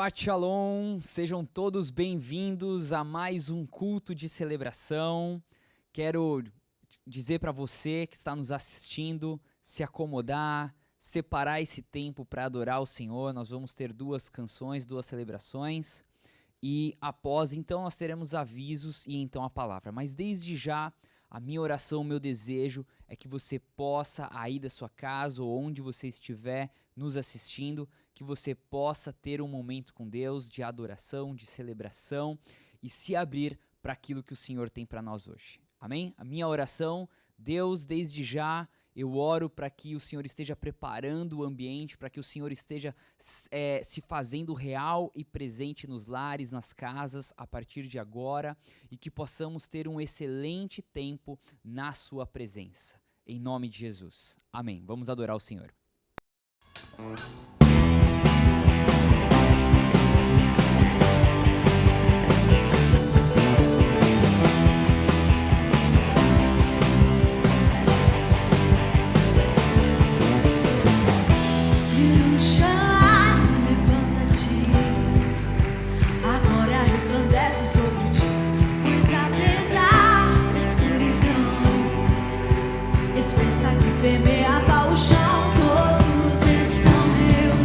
Shabbat Shalom, sejam todos bem-vindos a mais um culto de celebração. Quero dizer para você que está nos assistindo, se acomodar, separar esse tempo para adorar o Senhor. Nós vamos ter duas canções, duas celebrações e após, então, nós teremos avisos e então a palavra. Mas desde já, a minha oração, o meu desejo é que você possa, aí da sua casa ou onde você estiver nos assistindo, que você possa ter um momento com Deus de adoração, de celebração e se abrir para aquilo que o Senhor tem para nós hoje. Amém? A minha oração, Deus, desde já, eu oro para que o Senhor esteja preparando o ambiente, para que o Senhor esteja se fazendo real e presente nos lares, nas casas, a partir de agora, e que possamos ter um excelente tempo na sua presença. Em nome de Jesus. Amém. Vamos adorar o Senhor. Tremeava o chão, todos estão reunidos.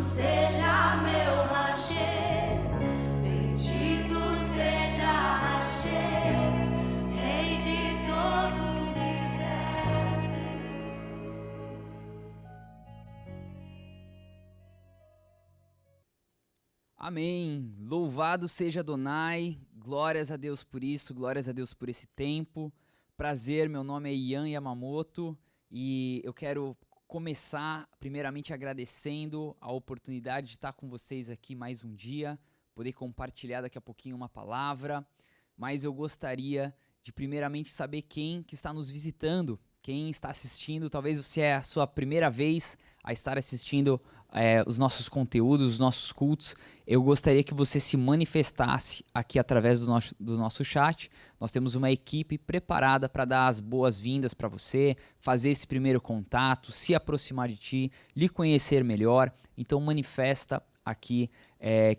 seja meu Hashem, bendito seja Hashem, Rei de todo o universo. Amém. Louvado seja Adonai. Glórias a Deus por isso, glórias a Deus por esse tempo. Prazer, meu nome é Ian Yamamoto e eu quero começar primeiramente agradecendo a oportunidade de estar com vocês aqui mais um dia, poder compartilhar daqui a pouquinho uma palavra, mas eu gostaria de primeiramente saber quem que está nos visitando, quem está assistindo. Talvez você é a sua primeira vez a estar assistindo os nossos conteúdos, os nossos cultos. Eu gostaria que você se manifestasse aqui através do nosso chat. Nós temos uma equipe preparada para dar as boas-vindas para você, fazer esse primeiro contato, se aproximar de ti, lhe conhecer melhor. Então manifesta aqui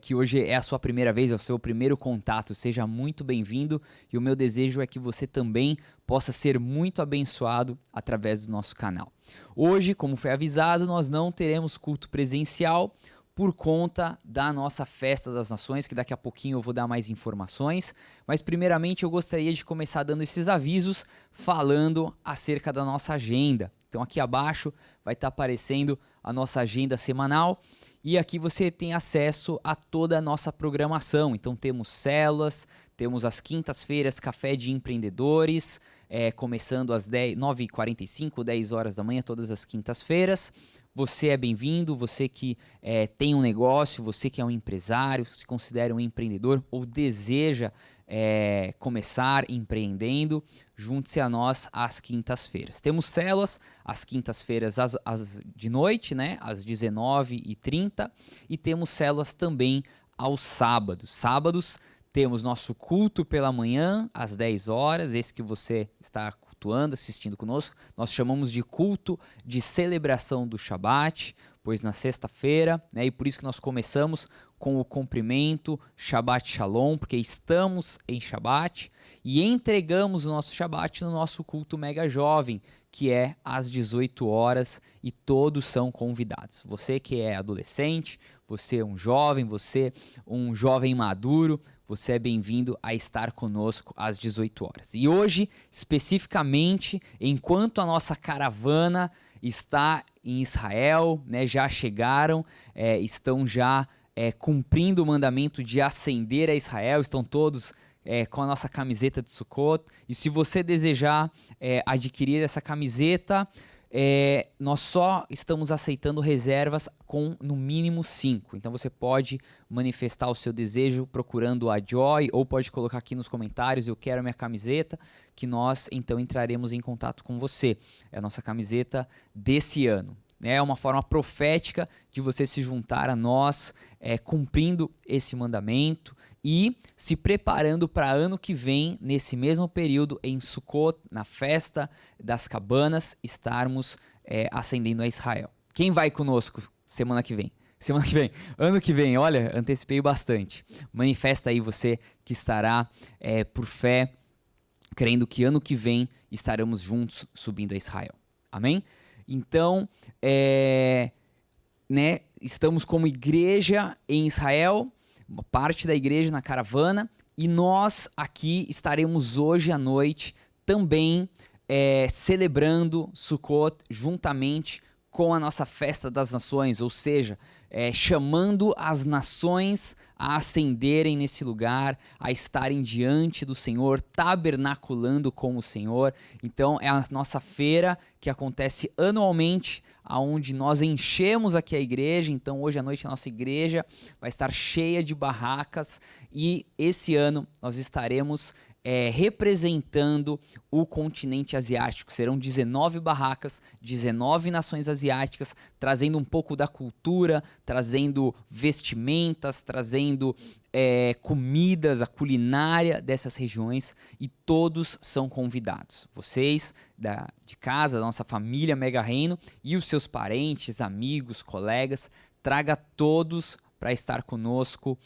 que hoje é a sua primeira vez, é o seu primeiro contato. Seja muito bem-vindo e o meu desejo é que você também possa ser muito abençoado através do nosso canal. Hoje, como foi avisado, nós não teremos culto presencial por conta da nossa Festa das Nações, que daqui a pouquinho eu vou dar mais informações, mas primeiramente eu gostaria de começar dando esses avisos falando acerca da nossa agenda. Então aqui abaixo vai estar aparecendo a nossa agenda semanal e aqui você tem acesso a toda a nossa programação. Então temos células, temos as quintas-feiras Café de Empreendedores, começando às 9h45, 10 horas da manhã, todas as quintas-feiras. Você é bem-vindo, você que tem um negócio, você que é um empresário, se considera um empreendedor ou deseja começar empreendendo, junte-se a nós às quintas-feiras. Temos células às quintas-feiras de noite, né, às 19h30, e temos células também aos sábados. Sábados temos nosso culto pela manhã, às 10 horas, esse que você está cultuando, assistindo conosco. Nós chamamos de culto de celebração do Shabat, pois na sexta-feira, né, e por isso que nós começamos com o cumprimento Shabbat Shalom, porque estamos em Shabat, e entregamos o nosso Shabat no nosso culto mega jovem, que é às 18 horas, e todos são convidados. Você que é adolescente, você é um jovem maduro, você é bem-vindo a estar conosco às 18 horas. E hoje, especificamente, enquanto a nossa caravana está em Israel, né, já chegaram, estão já cumprindo o mandamento de ascender a Israel, estão todos com a nossa camiseta de Sukkot. E se você desejar adquirir essa camiseta, nós só estamos aceitando reservas com no mínimo 5. Então você pode manifestar o seu desejo procurando a Joy, ou pode colocar aqui nos comentários: eu quero a minha camiseta, que nós então entraremos em contato com você. É a nossa camiseta desse ano. É uma forma profética de você se juntar a nós, cumprindo esse mandamento e se preparando para ano que vem, nesse mesmo período, em Sukkot, na festa das cabanas, estarmos ascendendo a Israel. Quem vai conosco semana que vem? Ano que vem, olha, antecipei bastante. Manifesta aí você que estará por fé, crendo que ano que vem estaremos juntos subindo a Israel. Amém? Então, estamos como igreja em Israel, uma parte da igreja na caravana, e nós aqui estaremos hoje à noite também celebrando Sukkot juntamente com a nossa Festa das Nações, ou seja, chamando as nações a ascenderem nesse lugar, a estarem diante do Senhor, tabernaculando com o Senhor. Então é a nossa feira que acontece anualmente, onde nós enchemos aqui a igreja. Então hoje à noite a nossa igreja vai estar cheia de barracas, e esse ano nós estaremos representando o continente asiático. Serão 19 barracas, 19 nações asiáticas, trazendo um pouco da cultura, trazendo vestimentas, trazendo comidas, a culinária dessas regiões, e todos são convidados. Vocês de casa, da nossa família Mega Reino, e os seus parentes, amigos, colegas, traga todos para estar conosco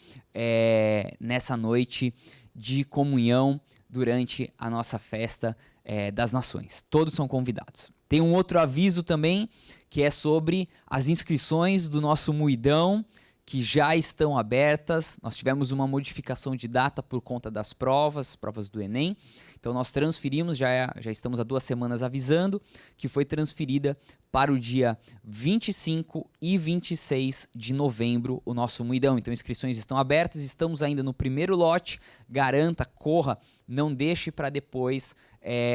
nessa noite de comunhão durante a nossa festa das nações. Todos são convidados. Tem um outro aviso também, que é sobre as inscrições do nosso Muidão, que já estão abertas. Nós tivemos uma modificação de data por conta das provas do Enem. Então nós transferimos, já estamos há 2 semanas avisando, que foi transferida para o dia 25 e 26 de novembro o nosso Muidão. Então inscrições estão abertas, estamos ainda no primeiro lote. Garanta, corra, não deixe para depois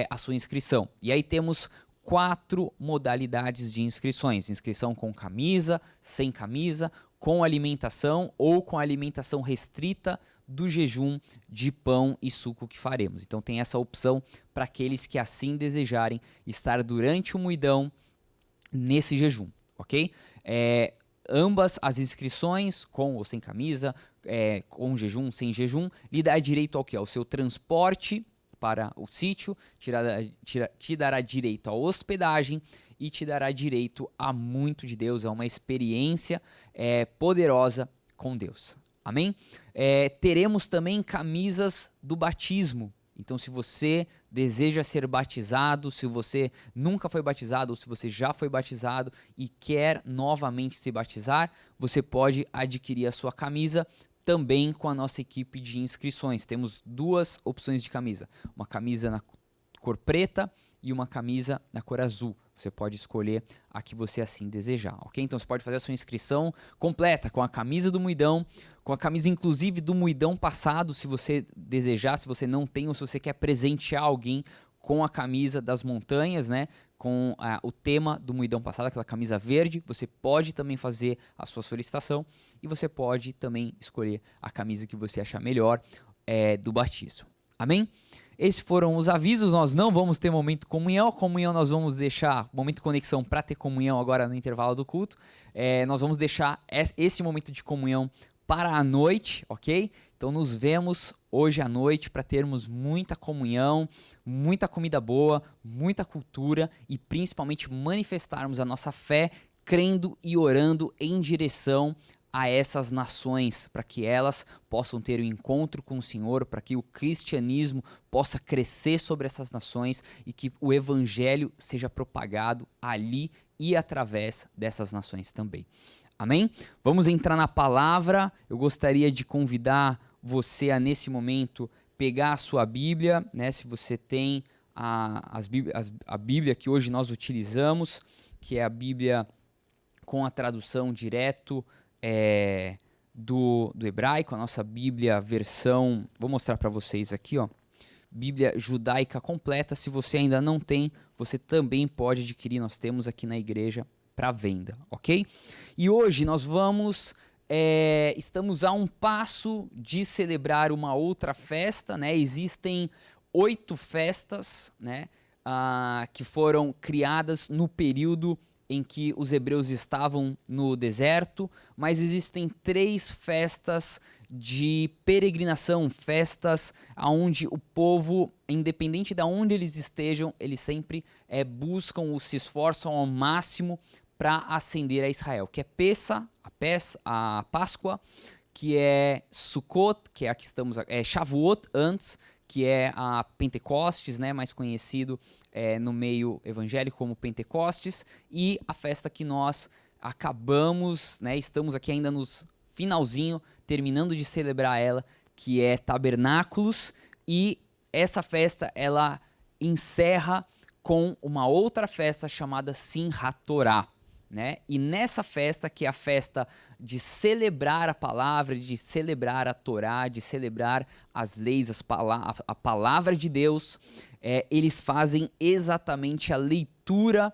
a sua inscrição. E aí temos 4 modalidades de inscrições: inscrição com camisa, sem camisa, com alimentação ou com alimentação restrita do jejum de pão e suco que faremos. Então tem essa opção para aqueles que assim desejarem estar durante o Muidão nesse jejum, ok? Ambas as inscrições, com ou sem camisa, com jejum, sem jejum, lhe dá direito ao quê? Ao seu transporte para o sítio, te dará direito à hospedagem e te dará direito a muito de Deus, a uma experiência poderosa com Deus. Amém? Teremos também camisas do batismo. Então, se você deseja ser batizado, se você nunca foi batizado ou se você já foi batizado e quer novamente se batizar, você pode adquirir a sua camisa também com a nossa equipe de inscrições. Temos 2 opções de camisa: uma camisa na cor preta e uma camisa na cor azul. Você pode escolher a que você assim desejar, ok? Então você pode fazer a sua inscrição completa com a camisa do Muidão, com a camisa inclusive do Muidão passado, se você desejar, se você não tem ou se você quer presentear alguém com a camisa das montanhas, né? Com o tema do Muidão passado, aquela camisa verde. Você pode também fazer a sua solicitação e você pode também escolher a camisa que você achar melhor do batismo. Amém? Esses foram os avisos. Nós não vamos ter momento comunhão. Comunhão nós vamos deixar, momento conexão para ter comunhão agora no intervalo do culto. Nós vamos deixar esse momento de comunhão para a noite, ok? Então nos vemos hoje à noite para termos muita comunhão, muita comida boa, muita cultura e principalmente manifestarmos a nossa fé crendo e orando em direção a essas nações, para que elas possam ter um encontro com o Senhor, para que o cristianismo possa crescer sobre essas nações e que o evangelho seja propagado ali e através dessas nações também. Amém? Vamos entrar na palavra. Eu gostaria de convidar você a, nesse momento, pegar a sua Bíblia, né? Se você tem a Bíblia que hoje nós utilizamos, que é a Bíblia com a tradução direto do hebraico, a nossa Bíblia versão, vou mostrar para vocês aqui, ó, Bíblia judaica completa. Se você ainda não tem, você também pode adquirir, nós temos aqui na igreja para venda, ok? E hoje nós estamos a um passo de celebrar uma outra festa, né? Existem 8 festas, né, que foram criadas no período em que os hebreus estavam no deserto, mas existem 3 festas de peregrinação, festas onde o povo, independente de onde eles estejam, eles sempre buscam ou se esforçam ao máximo para ascender a Israel, que é a Páscoa, que é Sukkot, que é a que estamos, Shavuot antes, que é a Pentecostes, né, mais conhecido no meio evangélico como Pentecostes, e a festa que nós acabamos, né, estamos aqui ainda nos finalzinho, terminando de celebrar ela, que é Tabernáculos, e essa festa ela encerra com uma outra festa chamada Simchat Torá, né? E nessa festa, que é a festa de celebrar a palavra, de celebrar a Torá, de celebrar as leis, a palavra de Deus, eles fazem exatamente a leitura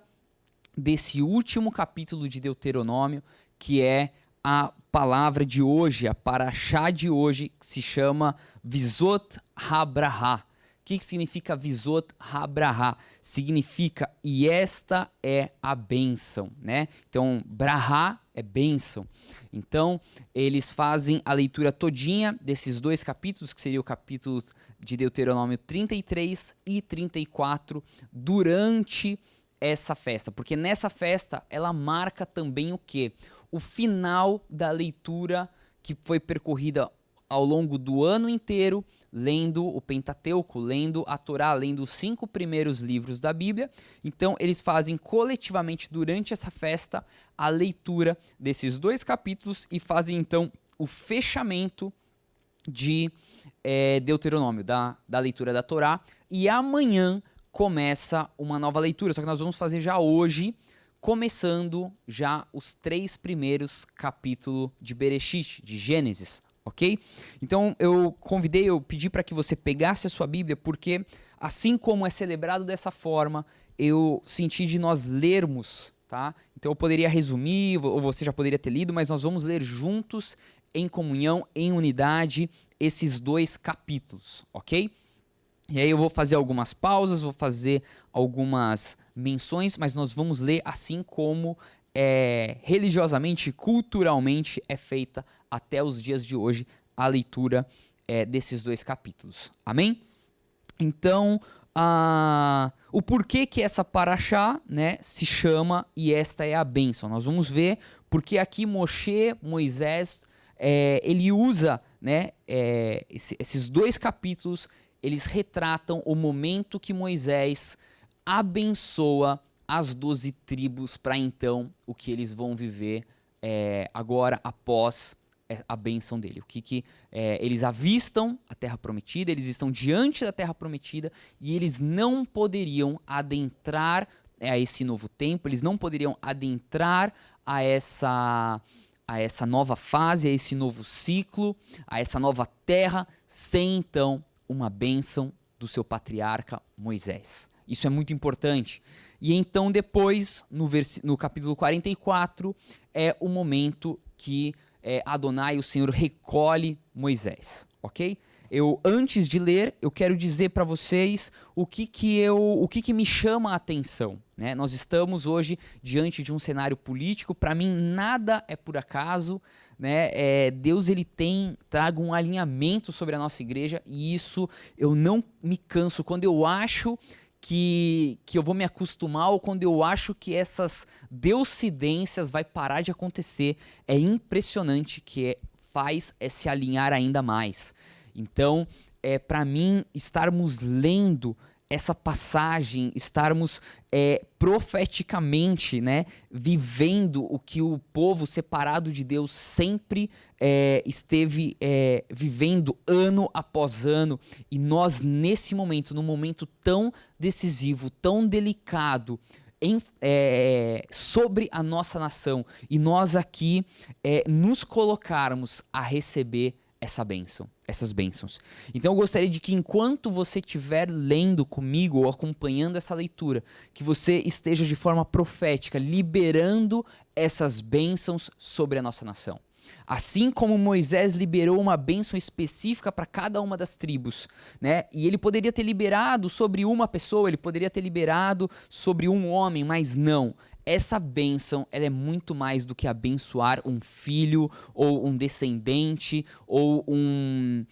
desse último capítulo de Deuteronômio, que é a palavra de hoje, a paraxá de hoje, que se chama Vizot HaBrahá. O que significa Vizot HaBrahá? Significa, e esta é a bênção, né? Então, Brahá é bênção. Então, eles fazem a leitura todinha desses 2 capítulos, que seriam o capítulo de Deuteronômio 33 e 34, durante essa festa. Porque nessa festa, ela marca também o quê? O final da leitura que foi percorrida ao longo do ano inteiro, lendo o Pentateuco, lendo a Torá, lendo os 5 primeiros livros da Bíblia. Então, eles fazem coletivamente, durante essa festa, a leitura desses 2 capítulos e fazem, então, o fechamento de Deuteronômio, da leitura da Torá. E amanhã começa uma nova leitura, só que nós vamos fazer já hoje, começando já os 3 primeiros capítulos de Bereshit, de Gênesis, ok? Então eu pedi para que você pegasse a sua Bíblia, porque assim como é celebrado dessa forma, eu senti de nós lermos, tá? Então eu poderia resumir, ou você já poderia ter lido, mas nós vamos ler juntos, em comunhão, em unidade, esses 2 capítulos, ok? E aí eu vou fazer algumas pausas, vou fazer algumas menções, mas nós vamos ler assim como religiosamente, culturalmente é feita até os dias de hoje a leitura desses 2 capítulos. Amém? Então, o porquê que essa paraxá, né, se chama e esta é a bênção. Nós vamos ver porque aqui Moisés, ele usa, né, esses 2 capítulos, eles retratam o momento que Moisés abençoa as 12 tribos para então o que eles vão viver agora após a bênção dele. O que eles avistam a terra prometida, eles estão diante da terra prometida e eles não poderiam adentrar a esse novo tempo, eles não poderiam adentrar a essa nova fase, a esse novo ciclo, a essa nova terra, sem então uma bênção do seu patriarca Moisés. Isso é muito importante. E então depois, no capítulo 44, é o momento que Adonai, o Senhor, recolhe Moisés, ok? Antes de ler, eu quero dizer para vocês o que me chama a atenção, né? Nós estamos hoje diante de um cenário político, para mim nada é por acaso, né? Deus ele traga um alinhamento sobre a nossa igreja e isso eu não me canso. Quando eu acho que eu vou me acostumar ou quando eu acho que essas deucidências vai parar de acontecer, é impressionante que faz se alinhar ainda mais. Então, para mim, estarmos lendo essa passagem, estarmos profeticamente, né, vivendo o que o povo separado de Deus sempre esteve vivendo ano após ano, e nós nesse momento, num momento tão decisivo, tão delicado, sobre a nossa nação, e nós aqui nos colocarmos a receber essas bênçãos. Então eu gostaria de que enquanto você estiver lendo comigo ou acompanhando essa leitura, que você esteja de forma profética liberando essas bênçãos sobre a nossa nação. Assim como Moisés liberou uma bênção específica para cada uma das tribos, né? E ele poderia ter liberado sobre uma pessoa, ele poderia ter liberado sobre um homem, mas não. Essa bênção, ela é muito mais do que abençoar um filho, ou um descendente, ou um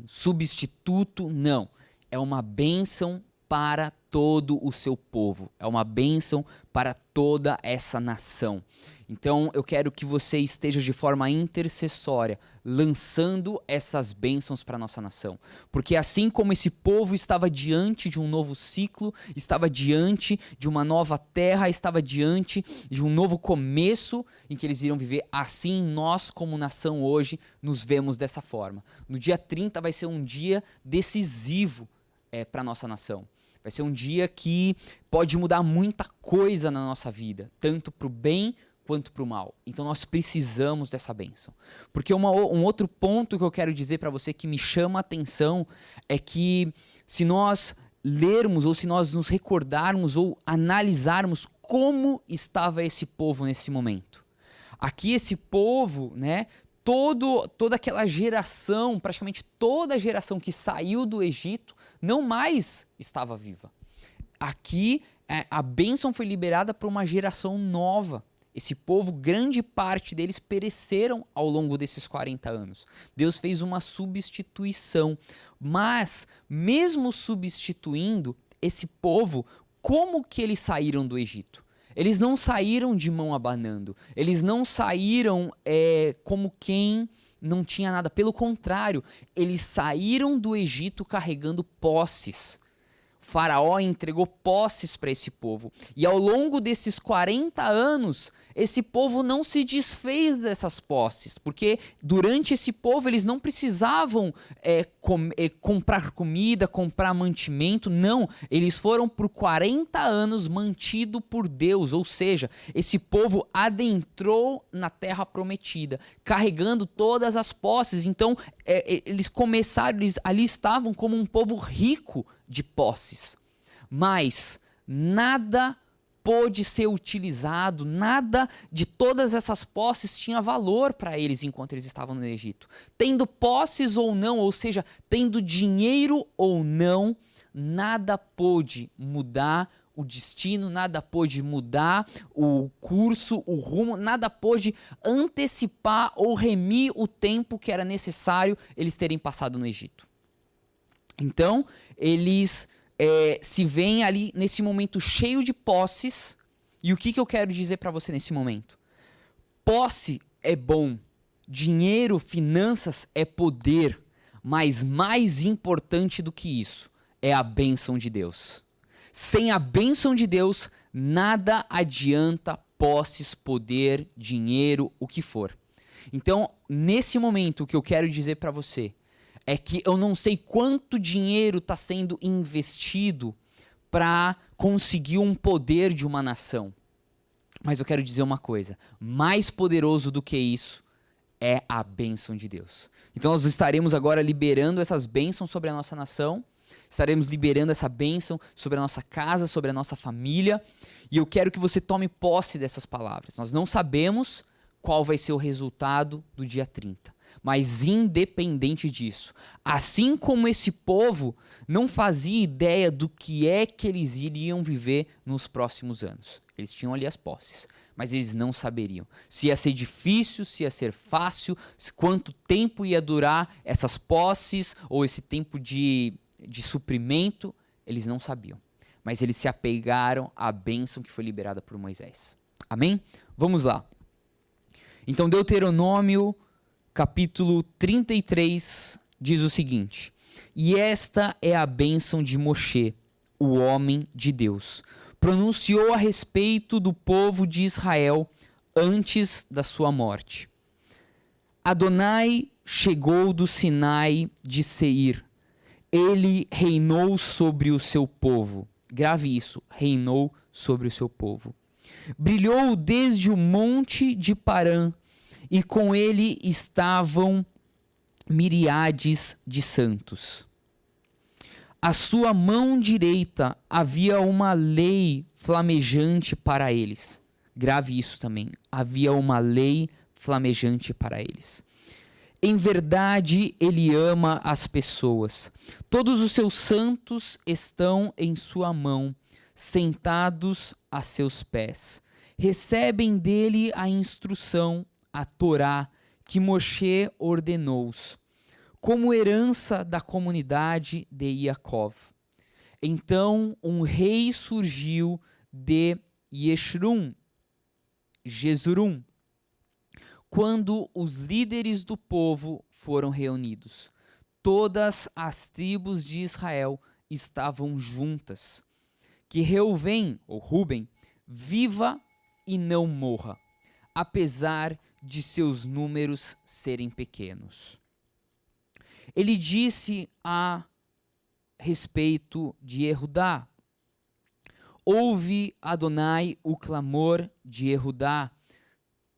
substituto, não. É uma bênção para todo o seu povo, é uma bênção para toda essa nação. Então eu quero que você esteja de forma intercessória, lançando essas bênçãos para a nossa nação. Porque assim como esse povo estava diante de um novo ciclo, estava diante de uma nova terra, estava diante de um novo começo em que eles iriam viver, assim nós como nação hoje nos vemos dessa forma. No dia 30 vai ser um dia decisivo para a nossa nação. Vai ser um dia que pode mudar muita coisa na nossa vida, tanto para o bem quanto para o mal. Então nós precisamos dessa bênção. Porque um outro ponto que eu quero dizer para você que me chama a atenção é que se nós lermos ou se nós nos recordarmos ou analisarmos como estava esse povo nesse momento. Aqui esse povo, né, toda aquela geração, praticamente toda a geração que saiu do Egito, não mais estava viva. Aqui a bênção foi liberada para uma geração nova. Esse povo, grande parte deles pereceram ao longo desses 40 anos. Deus fez uma substituição. Mas, mesmo substituindo esse povo, como que eles saíram do Egito? Eles não saíram de mão abanando. Eles não saíram como quem não tinha nada. Pelo contrário, eles saíram do Egito carregando posses. O faraó entregou posses para esse povo. E ao longo desses 40 anos, esse povo não se desfez dessas posses. Porque durante esse povo eles não precisavam comprar comida, comprar mantimento. Não, eles foram por 40 anos mantido por Deus. Ou seja, esse povo adentrou na terra prometida, carregando todas as posses. Então, eles começaram, eles ali estavam como um povo rico de posses, mas nada pôde ser utilizado, nada de todas essas posses tinha valor para eles enquanto eles estavam no Egito. Tendo posses ou não, ou seja, tendo dinheiro ou não, nada pôde mudar o destino, nada pôde mudar o curso, o rumo, nada pôde antecipar ou remir o tempo que era necessário eles terem passado no Egito. Então, eles se veem ali nesse momento cheio de posses. E o que eu quero dizer para você nesse momento? Posse é bom, dinheiro, finanças é poder, mas mais importante do que isso é a bênção de Deus. Sem a bênção de Deus, nada adianta posses, poder, dinheiro, o que for. Então, nesse momento, o que eu quero dizer para você é que eu não sei quanto dinheiro está sendo investido para conseguir um poder de uma nação. Mas eu quero dizer uma coisa, mais poderoso do que isso é a bênção de Deus. Então nós estaremos agora liberando essas bênçãos sobre a nossa nação, estaremos liberando essa bênção sobre a nossa casa, sobre a nossa família, e eu quero que você tome posse dessas palavras. Nós não sabemos qual vai ser o resultado do dia 30. Mas independente disso, assim como esse povo não fazia ideia do que é que eles iriam viver nos próximos anos. Eles tinham ali as posses, mas eles não saberiam se ia ser difícil, se ia ser fácil, quanto tempo ia durar essas posses ou esse tempo de suprimento, eles não sabiam. Mas eles se apegaram à bênção que foi liberada por Moisés. Amém? Vamos lá. Então, Deuteronômio capítulo 33 diz o seguinte: e esta é a bênção de Moshe, o homem de Deus. Pronunciou a respeito do povo de Israel antes da sua morte. Adonai chegou do Sinai de Seir. Ele reinou sobre o seu povo. Grave isso, reinou sobre o seu povo. Brilhou desde o monte de Parã, e com ele estavam miríades de santos. À sua mão direita havia uma lei flamejante para eles. Grave isso também. Havia uma lei flamejante para eles. Em verdade, ele ama as pessoas. Todos os seus santos estão em sua mão, sentados a seus pés. Recebem dele a instrução, a Torá, que Moshe ordenou-os, como herança da comunidade de Yaakov. Então um rei surgiu de Jesurum, quando os líderes do povo foram reunidos. Todas as tribos de Israel estavam juntas. Que Reuven, ou Ruben, viva e não morra, apesar de seus números serem pequenos. Ele disse a respeito de Erudá: ouve, Adonai, o clamor de Erudá,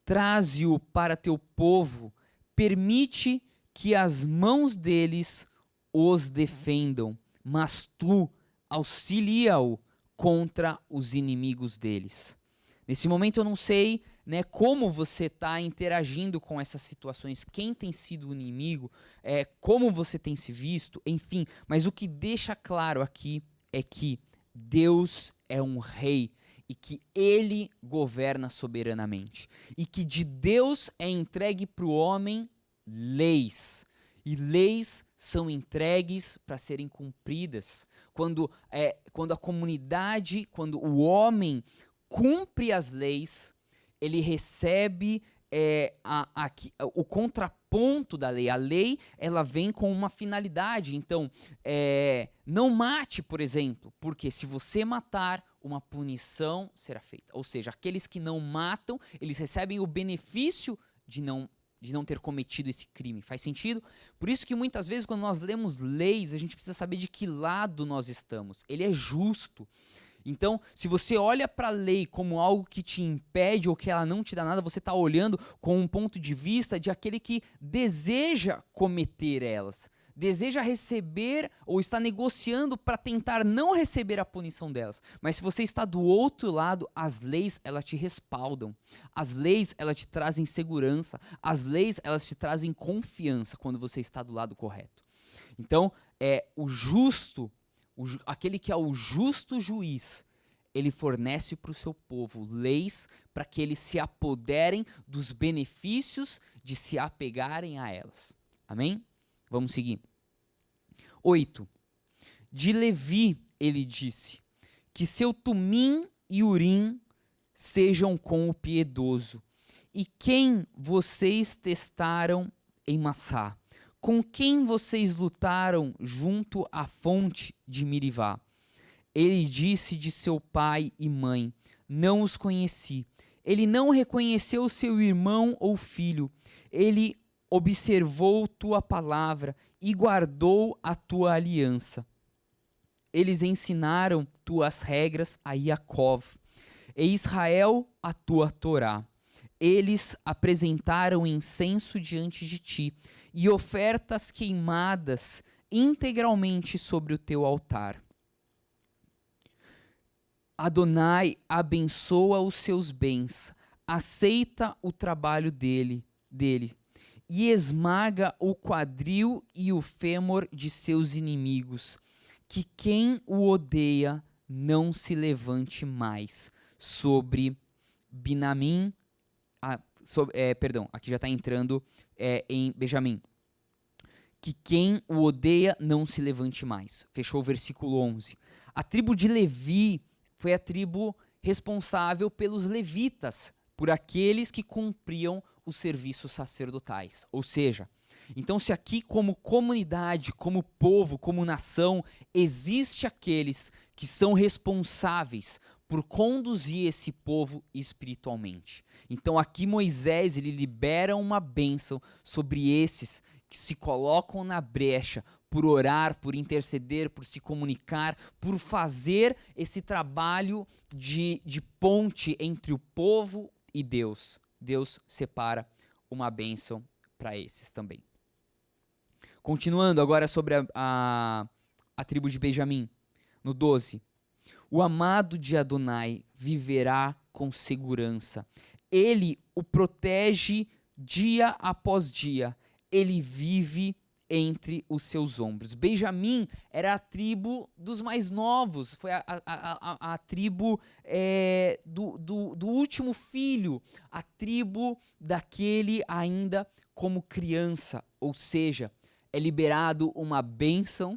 traze-o para teu povo, permite que as mãos deles os defendam, mas tu auxilia-o contra os inimigos deles. Nesse momento eu não sei, como você está interagindo com essas situações, quem tem sido o inimigo, como você tem se visto, enfim. Mas o que deixa claro aqui é que Deus é um rei e que ele governa soberanamente. E que de Deus é entregue para o homem leis. E leis são entregues para serem cumpridas. Quando a comunidade, quando o homem cumpre as leis, ele recebe o contraponto da lei. A lei, ela vem com uma finalidade. Então, não mate, por exemplo, porque se você matar, uma punição será feita. Ou seja, aqueles que não matam, eles recebem o benefício de não ter cometido esse crime. Faz sentido? Por isso que muitas vezes quando nós lemos leis, a gente precisa saber de que lado nós estamos. Ele é justo. Então, se você olha para a lei como algo que te impede ou que ela não te dá nada, você está olhando com um ponto de vista de aquele que deseja cometer elas, deseja receber ou está negociando para tentar não receber a punição delas. Mas se você está do outro lado, as leis, elas te respaldam. As leis, elas te trazem segurança. As leis, elas te trazem confiança quando você está do lado correto. Então, o justo, aquele que é o justo juiz, ele fornece para o seu povo leis para que eles se apoderem dos benefícios de se apegarem a elas. Amém? Vamos seguir. 8. De Levi, ele disse, que seu Tumim e Urim sejam com o piedoso. E quem vocês testaram em Massá? Com quem vocês lutaram junto à fonte de Mirivá? Ele disse de seu pai e mãe, não os conheci. Ele não reconheceu seu irmão ou filho. Ele observou tua palavra e guardou a tua aliança. Eles ensinaram tuas regras a Jacov, e Israel a tua Torá. Eles apresentaram incenso diante de ti e ofertas queimadas integralmente sobre o teu altar. Adonai abençoa os seus bens, aceita o trabalho dele e esmaga o quadril e o fêmur de seus inimigos, que quem o odeia não se levante mais sobre Binamim, aqui já está entrando em Benjamim, que quem o odeia não se levante mais. Fechou o versículo 11. A tribo de Levi foi a tribo responsável pelos levitas, por aqueles que cumpriam os serviços sacerdotais. Ou seja, então se aqui como comunidade, como povo, como nação, existe aqueles que são responsáveis por conduzir esse povo espiritualmente. Então aqui Moisés, ele libera uma bênção sobre esses que se colocam na brecha por orar, por interceder, por se comunicar, por fazer esse trabalho de ponte entre o povo e Deus. Deus separa uma bênção para esses também. Continuando agora sobre a tribo de Benjamim, no 12. O amado de Adonai viverá com segurança. Ele o protege dia após dia. Ele vive entre os seus ombros. Benjamim era a tribo dos mais novos, foi a tribo do último filho, a tribo daquele ainda como criança, ou seja, é liberado uma bênção,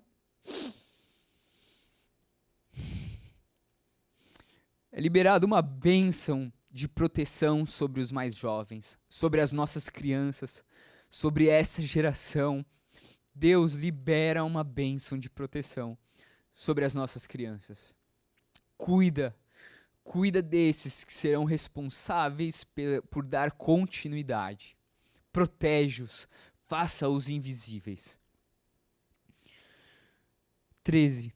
de proteção sobre os mais jovens, sobre as nossas crianças, sobre essa geração. Deus libera uma bênção de proteção sobre as nossas crianças. Cuida desses que serão responsáveis por dar continuidade. Protege-os, faça-os invisíveis. 13.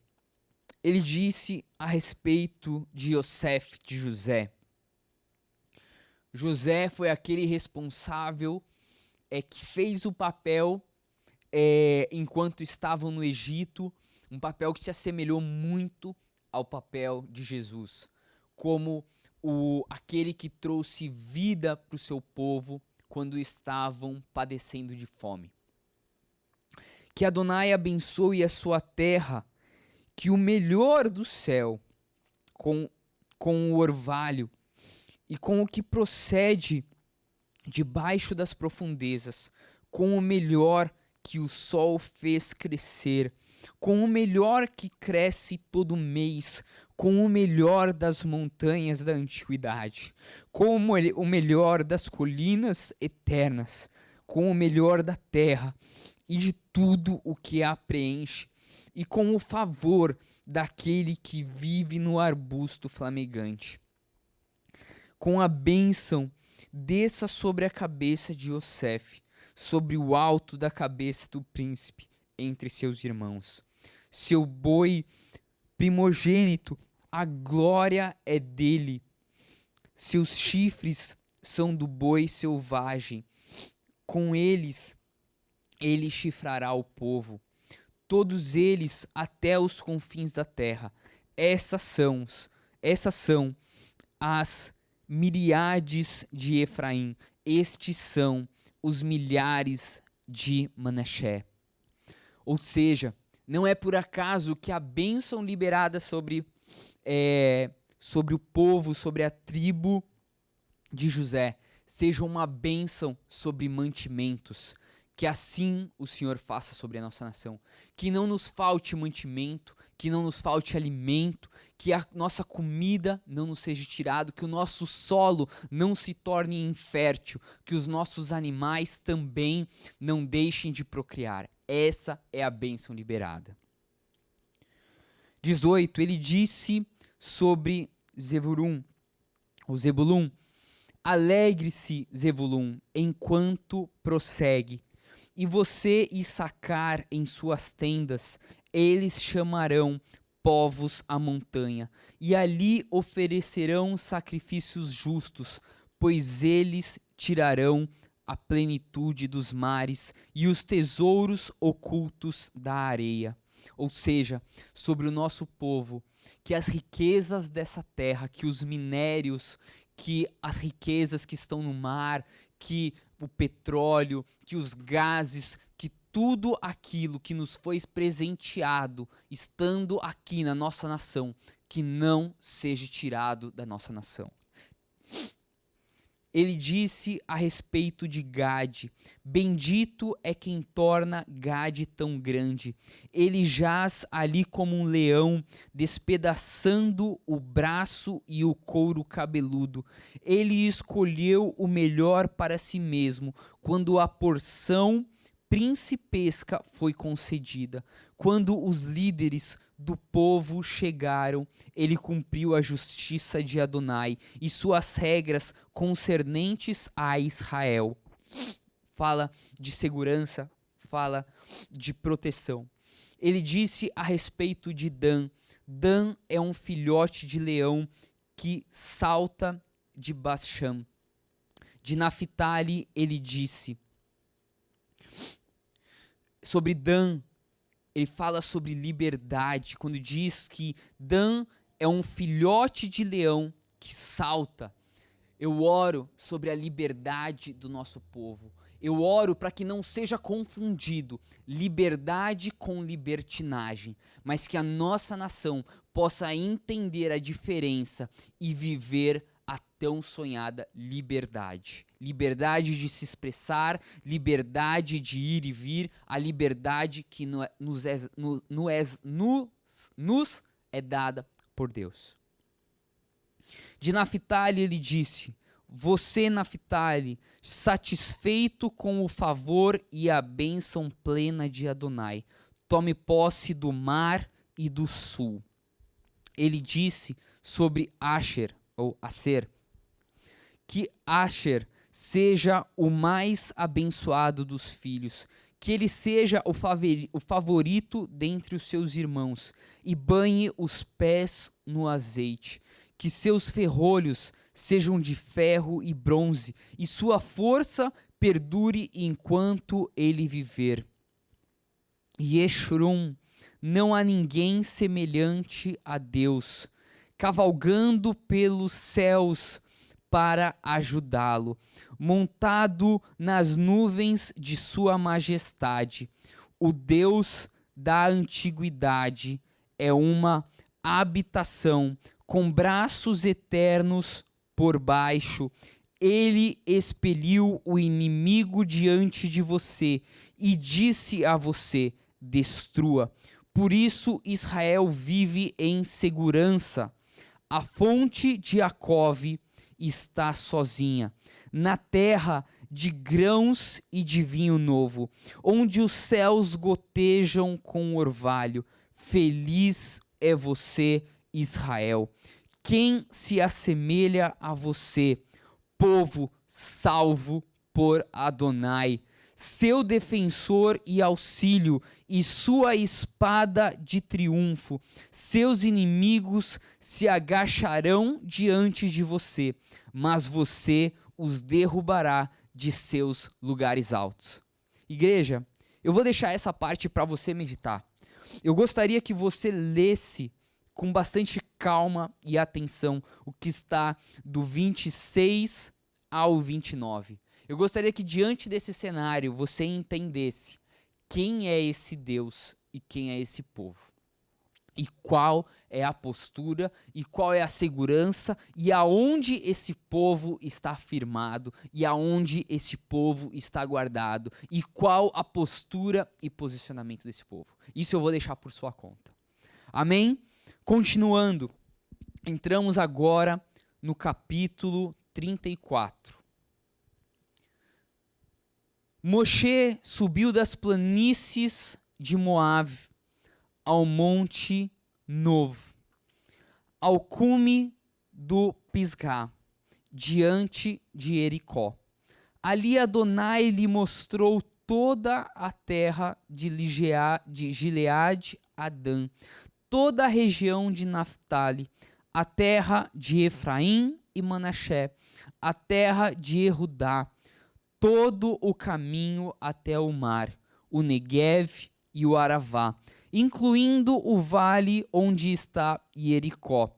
Ele disse a respeito de Yosef, de José. José foi aquele responsável que fez o papel enquanto estavam no Egito, um papel que se assemelhou muito ao papel de Jesus, como aquele que trouxe vida para o seu povo quando estavam padecendo de fome. Que Adonai abençoe a sua terra, que o melhor do céu, com o orvalho e com o que procede debaixo das profundezas, com o melhor que o sol fez crescer, com o melhor que cresce todo mês, com o melhor das montanhas da antiguidade, com o melhor das colinas eternas, com o melhor da terra e de tudo o que a preenche, e com o favor daquele que vive no arbusto flamegante. Com a bênção, desça sobre a cabeça de Iosef, sobre o alto da cabeça do príncipe entre seus irmãos. Seu boi primogênito, a glória é dele. Seus chifres são do boi selvagem. Com eles, ele chifrará o povo. Todos eles até os confins da terra. Essas são as miríades de Efraim. Estes são os milhares de Manassés. Ou seja, não é por acaso que a bênção liberada sobre o povo, sobre a tribo de José, seja uma bênção sobre mantimentos. Que assim o Senhor faça sobre a nossa nação. Que não nos falte mantimento, que não nos falte alimento, que a nossa comida não nos seja tirada, que o nosso solo não se torne infértil, que os nossos animais também não deixem de procriar. Essa é a bênção liberada. 18, ele disse sobre Zebulun: alegre-se, Zebulun, enquanto prossegue. E você, Issacar, em suas tendas, eles chamarão povos à montanha, e ali oferecerão sacrifícios justos, pois eles tirarão a plenitude dos mares e os tesouros ocultos da areia. Ou seja, sobre o nosso povo, que as riquezas dessa terra, que os minérios, que as riquezas que estão no mar, que o petróleo, que os gases, que tudo aquilo que nos foi presenteado, estando aqui na nossa nação, que não seja tirado da nossa nação. Ele disse a respeito de Gade: bendito é quem torna Gade tão grande. Ele jaz ali como um leão, despedaçando o braço e o couro cabeludo. Ele escolheu o melhor para si mesmo, quando a porção principesca foi concedida. Quando os líderes do povo chegaram, ele cumpriu a justiça de Adonai e suas regras concernentes a Israel. Fala de segurança, fala de proteção. Ele disse a respeito de Dan: Dan é um filhote de leão que salta de Bascã. De Naphtali ele disse sobre Dan, ele fala sobre liberdade, quando diz que Dan é um filhote de leão que salta. Eu oro sobre a liberdade do nosso povo. Eu oro para que não seja confundido liberdade com libertinagem, mas que a nossa nação possa entender a diferença e viver a tão sonhada liberdade. Liberdade de se expressar, liberdade de ir e vir, a liberdade que nos é dada por Deus. De Naphtali ele disse: você, Naphtali, satisfeito com o favor e a bênção plena de Adonai, tome posse do mar e do sul. Ele disse sobre Asher, ou Aser, que Asher seja o mais abençoado dos filhos, que ele seja o favorito dentre os seus irmãos, e banhe os pés no azeite, que seus ferrolhos sejam de ferro e bronze, e sua força perdure enquanto ele viver. Yeshurun, não há ninguém semelhante a Deus, cavalgando pelos céus para ajudá-lo, montado nas nuvens de sua majestade. O Deus da antiguidade é uma habitação com braços eternos por baixo. Ele expeliu o inimigo diante de você e disse a você: destrua, Por isso Israel vive em segurança. A fonte de Jacove está sozinha, na terra de grãos e de vinho novo, onde os céus gotejam com orvalho. Feliz é você, Israel. Quem se assemelha a você, povo salvo por Adonai, seu defensor e auxílio, e sua espada de triunfo. Seus inimigos se agacharão diante de você, mas você os derrubará de seus lugares altos. Igreja, eu vou deixar essa parte para você meditar. Eu gostaria que você lesse com bastante calma e atenção o que está do 26 ao 29. Eu gostaria que diante desse cenário você entendesse quem é esse Deus e quem é esse povo. E qual é a postura, e qual é a segurança, e aonde esse povo está firmado, e aonde esse povo está guardado, e qual a postura e posicionamento desse povo. Isso eu vou deixar por sua conta. Amém? Continuando, entramos agora no capítulo 34. Moshe subiu das planícies de Moabe ao Monte Novo, ao cume do Pisgá, diante de Jericó. Ali Adonai lhe mostrou toda a terra de Gileade, Adã, toda a região de Naftali, a terra de Efraim e Manassés, a terra de Jehudá, todo o caminho até o mar, o Neguev e o Aravá, incluindo o vale onde está Jericó,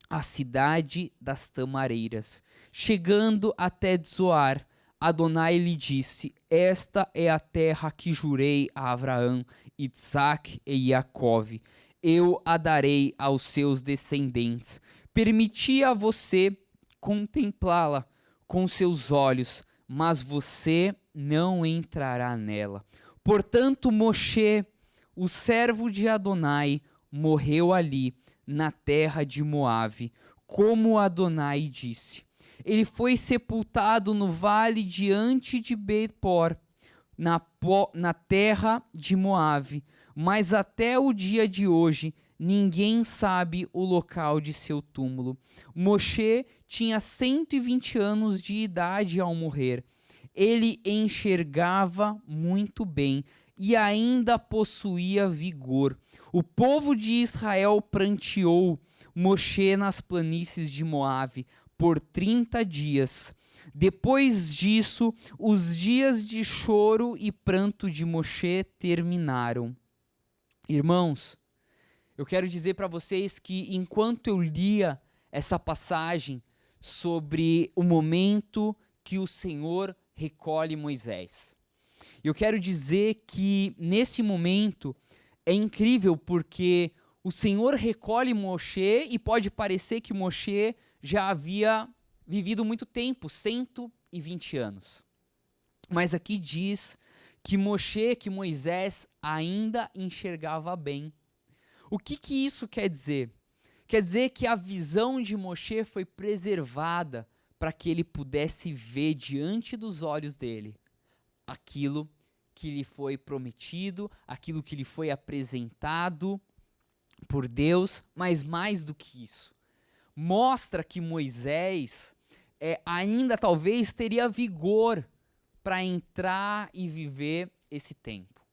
a cidade das tamareiras. Chegando até Zoar, Adonai lhe disse: esta é a terra que jurei a Abraão, Itzaque e Jacove. Eu a darei aos seus descendentes. Permiti a você contemplá-la com seus olhos, mas você não entrará nela. Portanto, Moshe, o servo de Adonai, morreu ali, na terra de Moabe, como Adonai disse. Ele foi sepultado no vale diante de Bepor, na terra de Moabe, mas até o dia de hoje ninguém sabe o local de seu túmulo. Moshe tinha 120 anos de idade ao morrer. Ele enxergava muito bem e ainda possuía vigor. O povo de Israel pranteou Moshe nas planícies de Moabe por 30 dias. Depois disso, os dias de choro e pranto de Moshe terminaram. Irmãos, eu quero dizer para vocês que enquanto eu lia essa passagem sobre o momento que o Senhor recolhe Moisés, eu quero dizer que nesse momento é incrível porque o Senhor recolhe Moshe e pode parecer que Moshe já havia vivido muito tempo, 120 anos. Mas aqui diz que Moisés ainda enxergava bem. O que isso quer dizer? Quer dizer que a visão de Moshe foi preservada para que ele pudesse ver diante dos olhos dele aquilo que lhe foi prometido, aquilo que lhe foi apresentado por Deus, mas mais do que isso, mostra que Moisés ainda talvez teria vigor para entrar e viver esse tempo.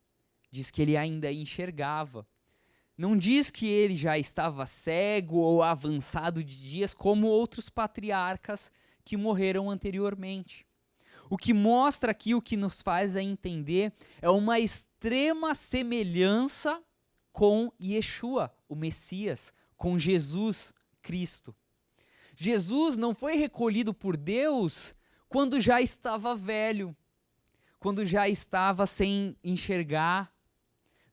Diz que ele ainda enxergava. Não diz que ele já estava cego ou avançado de dias como outros patriarcas que morreram anteriormente. O que mostra aqui, o que nos faz entender, é uma extrema semelhança com Yeshua, o Messias, com Jesus Cristo. Jesus não foi recolhido por Deus quando já estava velho, quando já estava sem enxergar.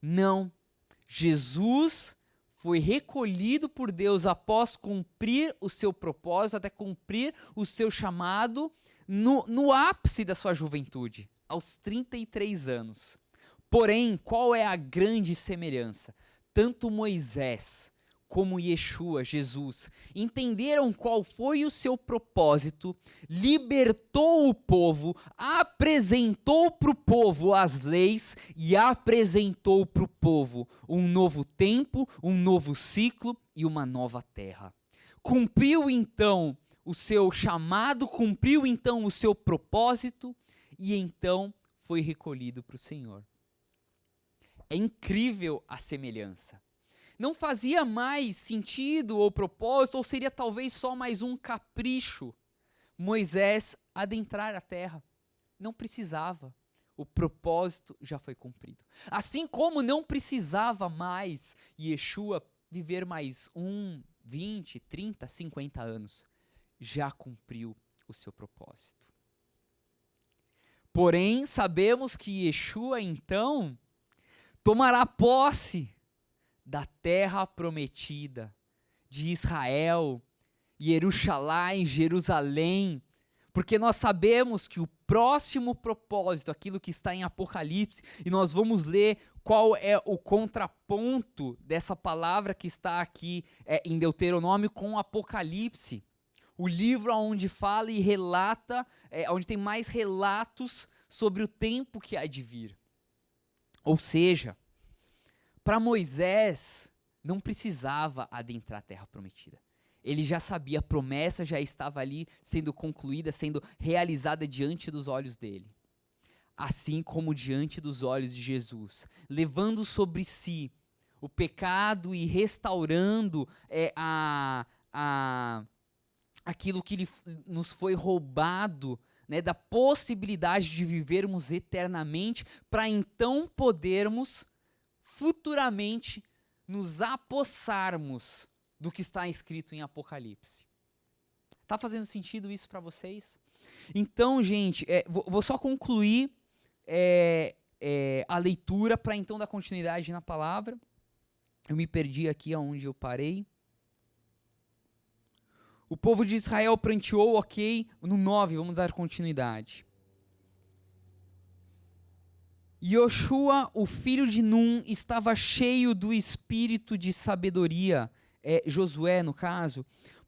Não. Jesus foi recolhido por Deus após cumprir o seu propósito, até cumprir o seu chamado no ápice da sua juventude, aos 33 anos. Porém, qual é a grande semelhança? Tanto Moisés como Yeshua, Jesus, entenderam qual foi o seu propósito, libertou o povo, apresentou para o povo as leis e apresentou para o povo um novo tempo, um novo ciclo e uma nova terra. Cumpriu então o seu chamado, cumpriu então o seu propósito e então foi recolhido para o Senhor. É incrível a semelhança. Não fazia mais sentido ou propósito, ou seria talvez só mais um capricho, Moisés adentrar a terra. Não precisava. O propósito já foi cumprido. Assim como não precisava mais Yeshua viver mais 20, 30, 50 anos. Já cumpriu o seu propósito. Porém, sabemos que Yeshua, então, tomará posse da terra prometida, de Israel, Jerusalém, porque nós sabemos que o próximo propósito, aquilo que está em Apocalipse, e nós vamos ler qual é o contraponto dessa palavra que está aqui em Deuteronômio com Apocalipse, o livro onde fala e relata, onde tem mais relatos sobre o tempo que há de vir. Ou seja, para Moisés, não precisava adentrar a terra prometida. Ele já sabia, a promessa já estava ali sendo concluída, sendo realizada diante dos olhos dele. Assim como diante dos olhos de Jesus, levando sobre si o pecado e restaurando aquilo que nos foi roubado, né, da possibilidade de vivermos eternamente, para então podermos futuramente nos apossarmos do que está escrito em Apocalipse. Tá fazendo sentido isso para vocês? Então, gente, vou só concluir a leitura para então dar continuidade na palavra. Eu me perdi aqui aonde eu parei. O povo de Israel pranteou, ok, no 9, vamos dar continuidade. Yoshua, o filho de Nun, estava cheio do espírito de sabedoria, Josué no caso,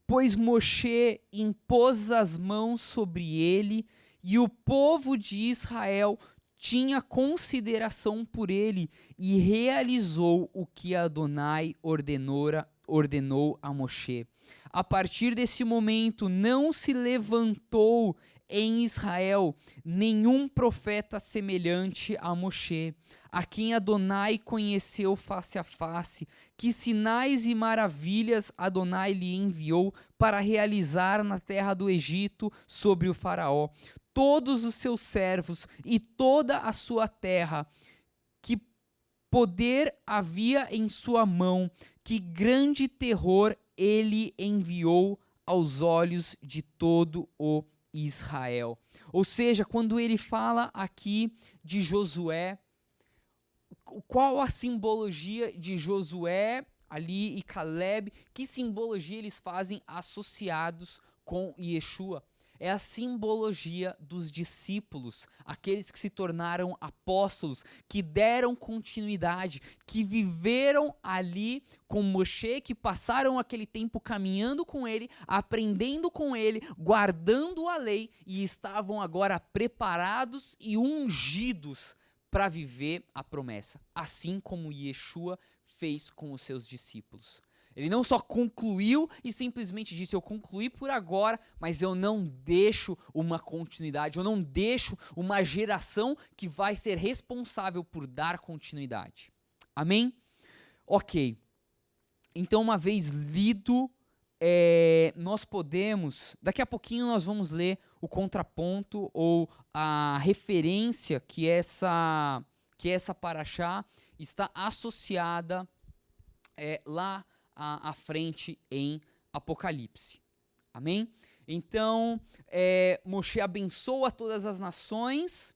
pois Moshe impôs as mãos sobre ele e o povo de Israel tinha consideração por ele e realizou o que Adonai ordenou a Moshe. A partir desse momento não se levantou em Israel nenhum profeta semelhante a Moshe, a quem Adonai conheceu face a face, que sinais e maravilhas Adonai lhe enviou para realizar na terra do Egito sobre o faraó. Todos os seus servos e toda a sua terra, que poder havia em sua mão, que grande terror ele enviou aos olhos de todo o Israel. Ou seja, quando ele fala aqui de Josué, qual a simbologia de Josué ali e Caleb? Que simbologia eles fazem associados com Yeshua? É a simbologia dos discípulos, aqueles que se tornaram apóstolos, que deram continuidade, que viveram ali com Moshe, que passaram aquele tempo caminhando com ele, aprendendo com ele, guardando a lei e estavam agora preparados e ungidos para viver a promessa, assim como Yeshua fez com os seus discípulos. Ele não só concluiu e simplesmente disse, eu concluí por agora, mas eu não deixo uma continuidade, eu não deixo uma geração que vai ser responsável por dar continuidade. Amém? Ok. Então, uma vez lido, nós podemos, daqui a pouquinho nós vamos ler o contraponto ou a referência que essa paraxá está associada lá à frente em Apocalipse. Amém? Então, Moshe abençoa todas as nações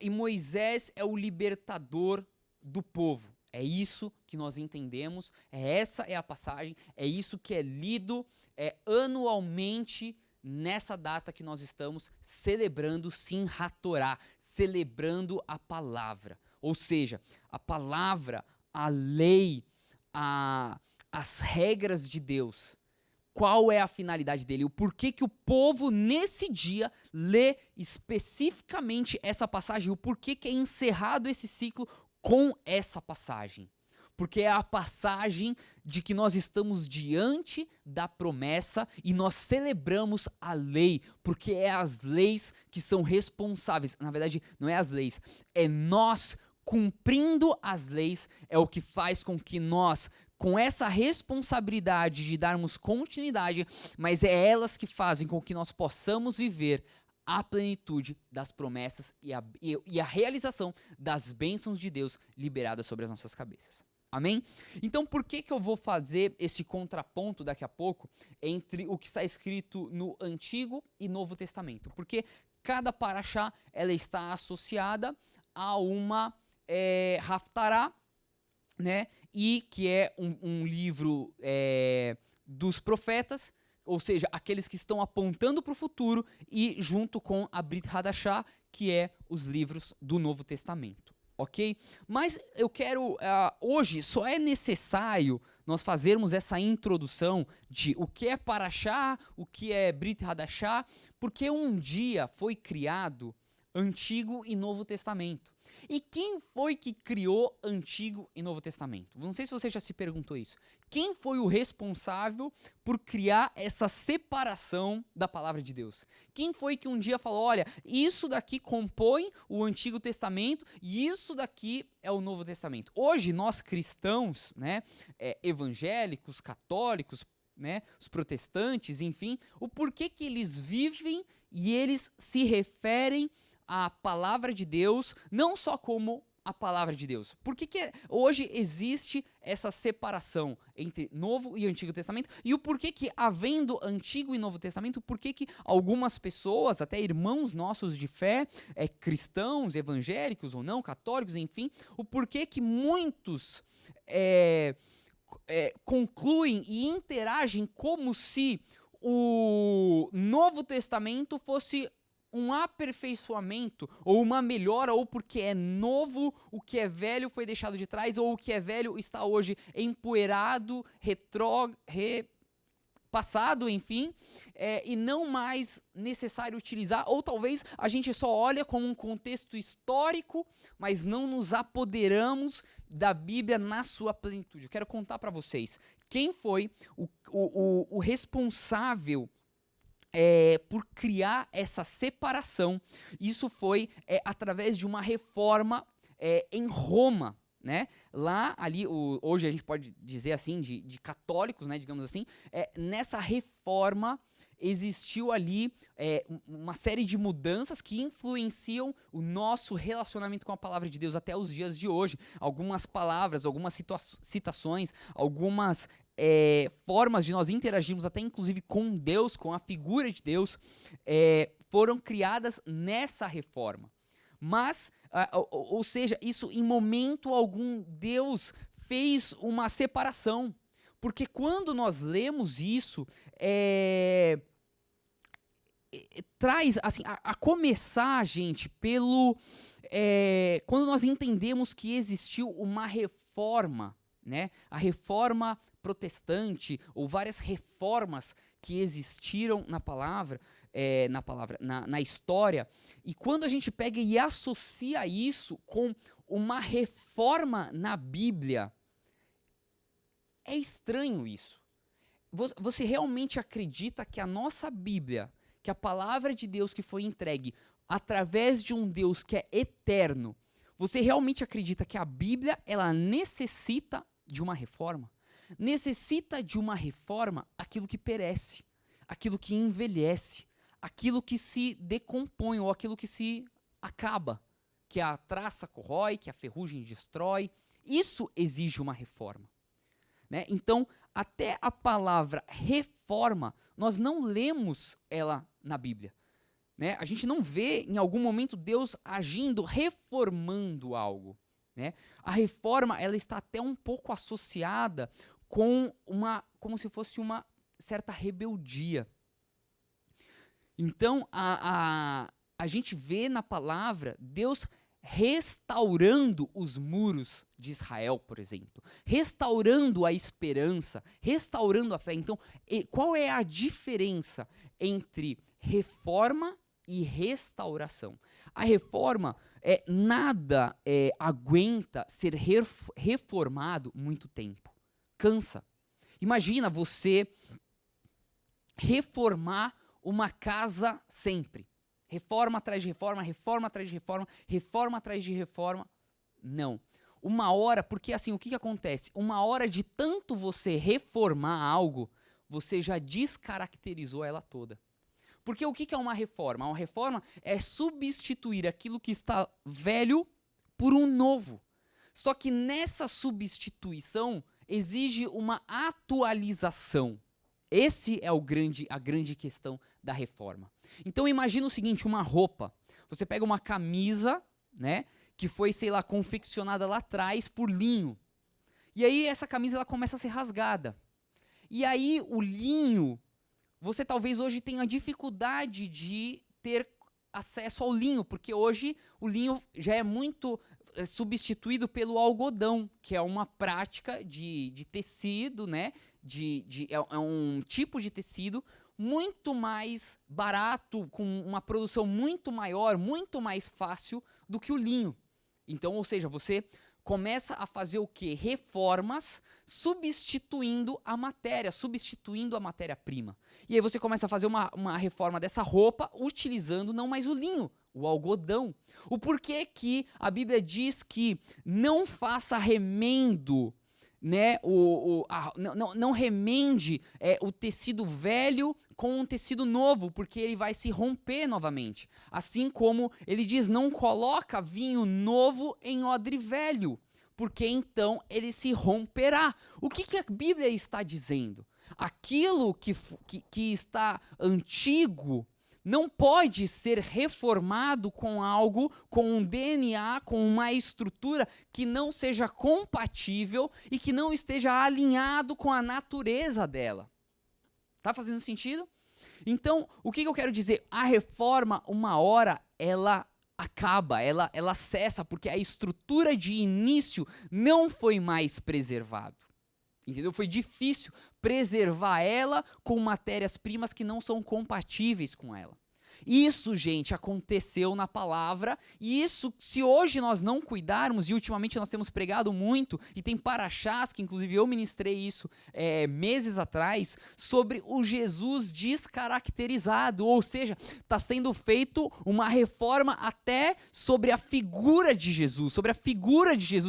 e Moisés é o libertador do povo. É isso que nós entendemos, essa é a passagem, é isso que é lido anualmente nessa data que nós estamos celebrando Simchat Torá, celebrando a palavra. Ou seja, a palavra, a lei, as regras de Deus. Qual é a finalidade dele? O porquê que o povo, nesse dia, lê especificamente essa passagem? O porquê que é encerrado esse ciclo com essa passagem? Porque é a passagem de que nós estamos diante da promessa e nós celebramos a lei, porque é as leis que são responsáveis. Na verdade, não é as leis, é nós cumprindo as leis, é o que faz com que nós, com essa responsabilidade de darmos continuidade, mas é elas que fazem com que nós possamos viver a plenitude das promessas e a realização das bênçãos de Deus liberadas sobre as nossas cabeças. Amém? Então, por que eu vou fazer esse contraponto daqui a pouco entre o que está escrito no Antigo e Novo Testamento? Porque cada paraxá, ela está associada a uma Haftará, né? E que é um livro dos profetas, ou seja, aqueles que estão apontando para o futuro, e junto com a Brit Hadashah, que é os livros do Novo Testamento. Ok? Mas eu quero, hoje, só é necessário nós fazermos essa introdução de o que é Paraxá, o que é Brit Hadashah, porque um dia foi criado Antigo e Novo Testamento. E quem foi que criou Antigo e Novo Testamento? Não sei se você já se perguntou isso. Quem foi o responsável por criar essa separação da palavra de Deus? Quem foi que um dia falou, olha, isso daqui compõe o Antigo Testamento e isso daqui é o Novo Testamento? Hoje, nós cristãos, né, evangélicos, católicos, né, os protestantes, enfim, o porquê que eles vivem e eles se referem a palavra de Deus, não só como a palavra de Deus. Por que hoje existe essa separação entre Novo e Antigo Testamento? E o porquê que, havendo Antigo e Novo Testamento, por que algumas pessoas, até irmãos nossos de fé, cristãos, evangélicos ou não, católicos, enfim, o porquê que muitos concluem e interagem como se o Novo Testamento fosse um aperfeiçoamento ou uma melhora, ou porque é novo, o que é velho foi deixado de trás, ou o que é velho está hoje empoeirado, passado, enfim, e não mais necessário utilizar, ou talvez a gente só olha como um contexto histórico, mas não nos apoderamos da Bíblia na sua plenitude. Eu quero contar para vocês quem foi o responsável por criar essa separação. Isso foi através de uma reforma em Roma, né? Lá, ali, hoje a gente pode dizer assim, de católicos, né, digamos assim, nessa reforma existiu ali uma série de mudanças que influenciam o nosso relacionamento com a palavra de Deus até os dias de hoje. Algumas palavras, algumas citações, algumas formas de nós interagirmos até inclusive com Deus, com a figura de Deus, foram criadas nessa reforma. Mas, ou seja, isso em momento algum Deus fez uma separação. Porque quando nós lemos isso, traz, assim, a começar, gente, quando nós entendemos que existiu uma reforma, né? A reforma protestante, ou várias reformas que existiram na história, e quando a gente pega e associa isso com uma reforma na Bíblia, é estranho isso. Você realmente acredita que a nossa Bíblia, que a palavra de Deus que foi entregue através de um Deus que é eterno, você realmente acredita que a Bíblia, ela necessita de uma reforma? Necessita de uma reforma aquilo que perece, aquilo que envelhece, aquilo que se decompõe ou aquilo que se acaba, que a traça corrói, que a ferrugem destrói. Isso exige uma reforma, né? Então, até a palavra reforma, nós não lemos ela na Bíblia, né? A gente não vê em algum momento Deus agindo, reformando algo, né? A reforma, ela está até um pouco associada com como se fosse uma certa rebeldia. Então, a gente vê na palavra Deus restaurando os muros de Israel, por exemplo, restaurando a esperança, restaurando a fé. Então, qual é a diferença entre reforma e restauração? A reforma, nada aguenta ser reformado muito tempo. Cansa. Imagina você reformar uma casa sempre. Reforma atrás de reforma, reforma atrás de reforma, reforma atrás de reforma. Não. Uma hora, porque assim, o que acontece? Uma hora de tanto você reformar algo, você já descaracterizou ela toda. Porque o que é uma reforma? Uma reforma é substituir aquilo que está velho por um novo. Só que nessa substituição exige uma atualização. Esse é a grande questão da reforma. Então imagina o seguinte, uma roupa. Você pega uma camisa, né, que foi, sei lá, confeccionada lá atrás por linho. E aí essa camisa ela começa a ser rasgada. E aí o linho, você talvez hoje tenha dificuldade de ter acesso ao linho, porque hoje o linho já é muito substituído pelo algodão, que é uma prática de tecido, né? É um tipo de tecido muito mais barato, com uma produção muito maior, muito mais fácil do que o linho. Então, ou seja, você começa a fazer o quê? Reformas substituindo a matéria-prima. E aí você começa a fazer uma reforma dessa roupa utilizando não mais o linho, o algodão. O porquê que a Bíblia diz que não faça remendo, né, não remende o tecido velho com um tecido novo, porque ele vai se romper novamente. Assim como ele diz, não coloca vinho novo em odre velho, porque então ele se romperá. O que a Bíblia está dizendo? Aquilo que está antigo não pode ser reformado com algo, com um DNA, com uma estrutura que não seja compatível e que não esteja alinhado com a natureza dela. Tá fazendo sentido? Então, o que eu quero dizer? A reforma, uma hora, ela acaba, ela cessa, porque a estrutura de início não foi mais preservada. Entendeu? Foi difícil preservar ela com matérias-primas que não são compatíveis com ela. Isso, gente, aconteceu na palavra, e isso, se hoje nós não cuidarmos, e ultimamente nós temos pregado muito, e tem paraxás, que inclusive eu ministrei isso meses atrás, sobre o Jesus descaracterizado, ou seja, está sendo feito uma reforma até sobre a figura de Jesus,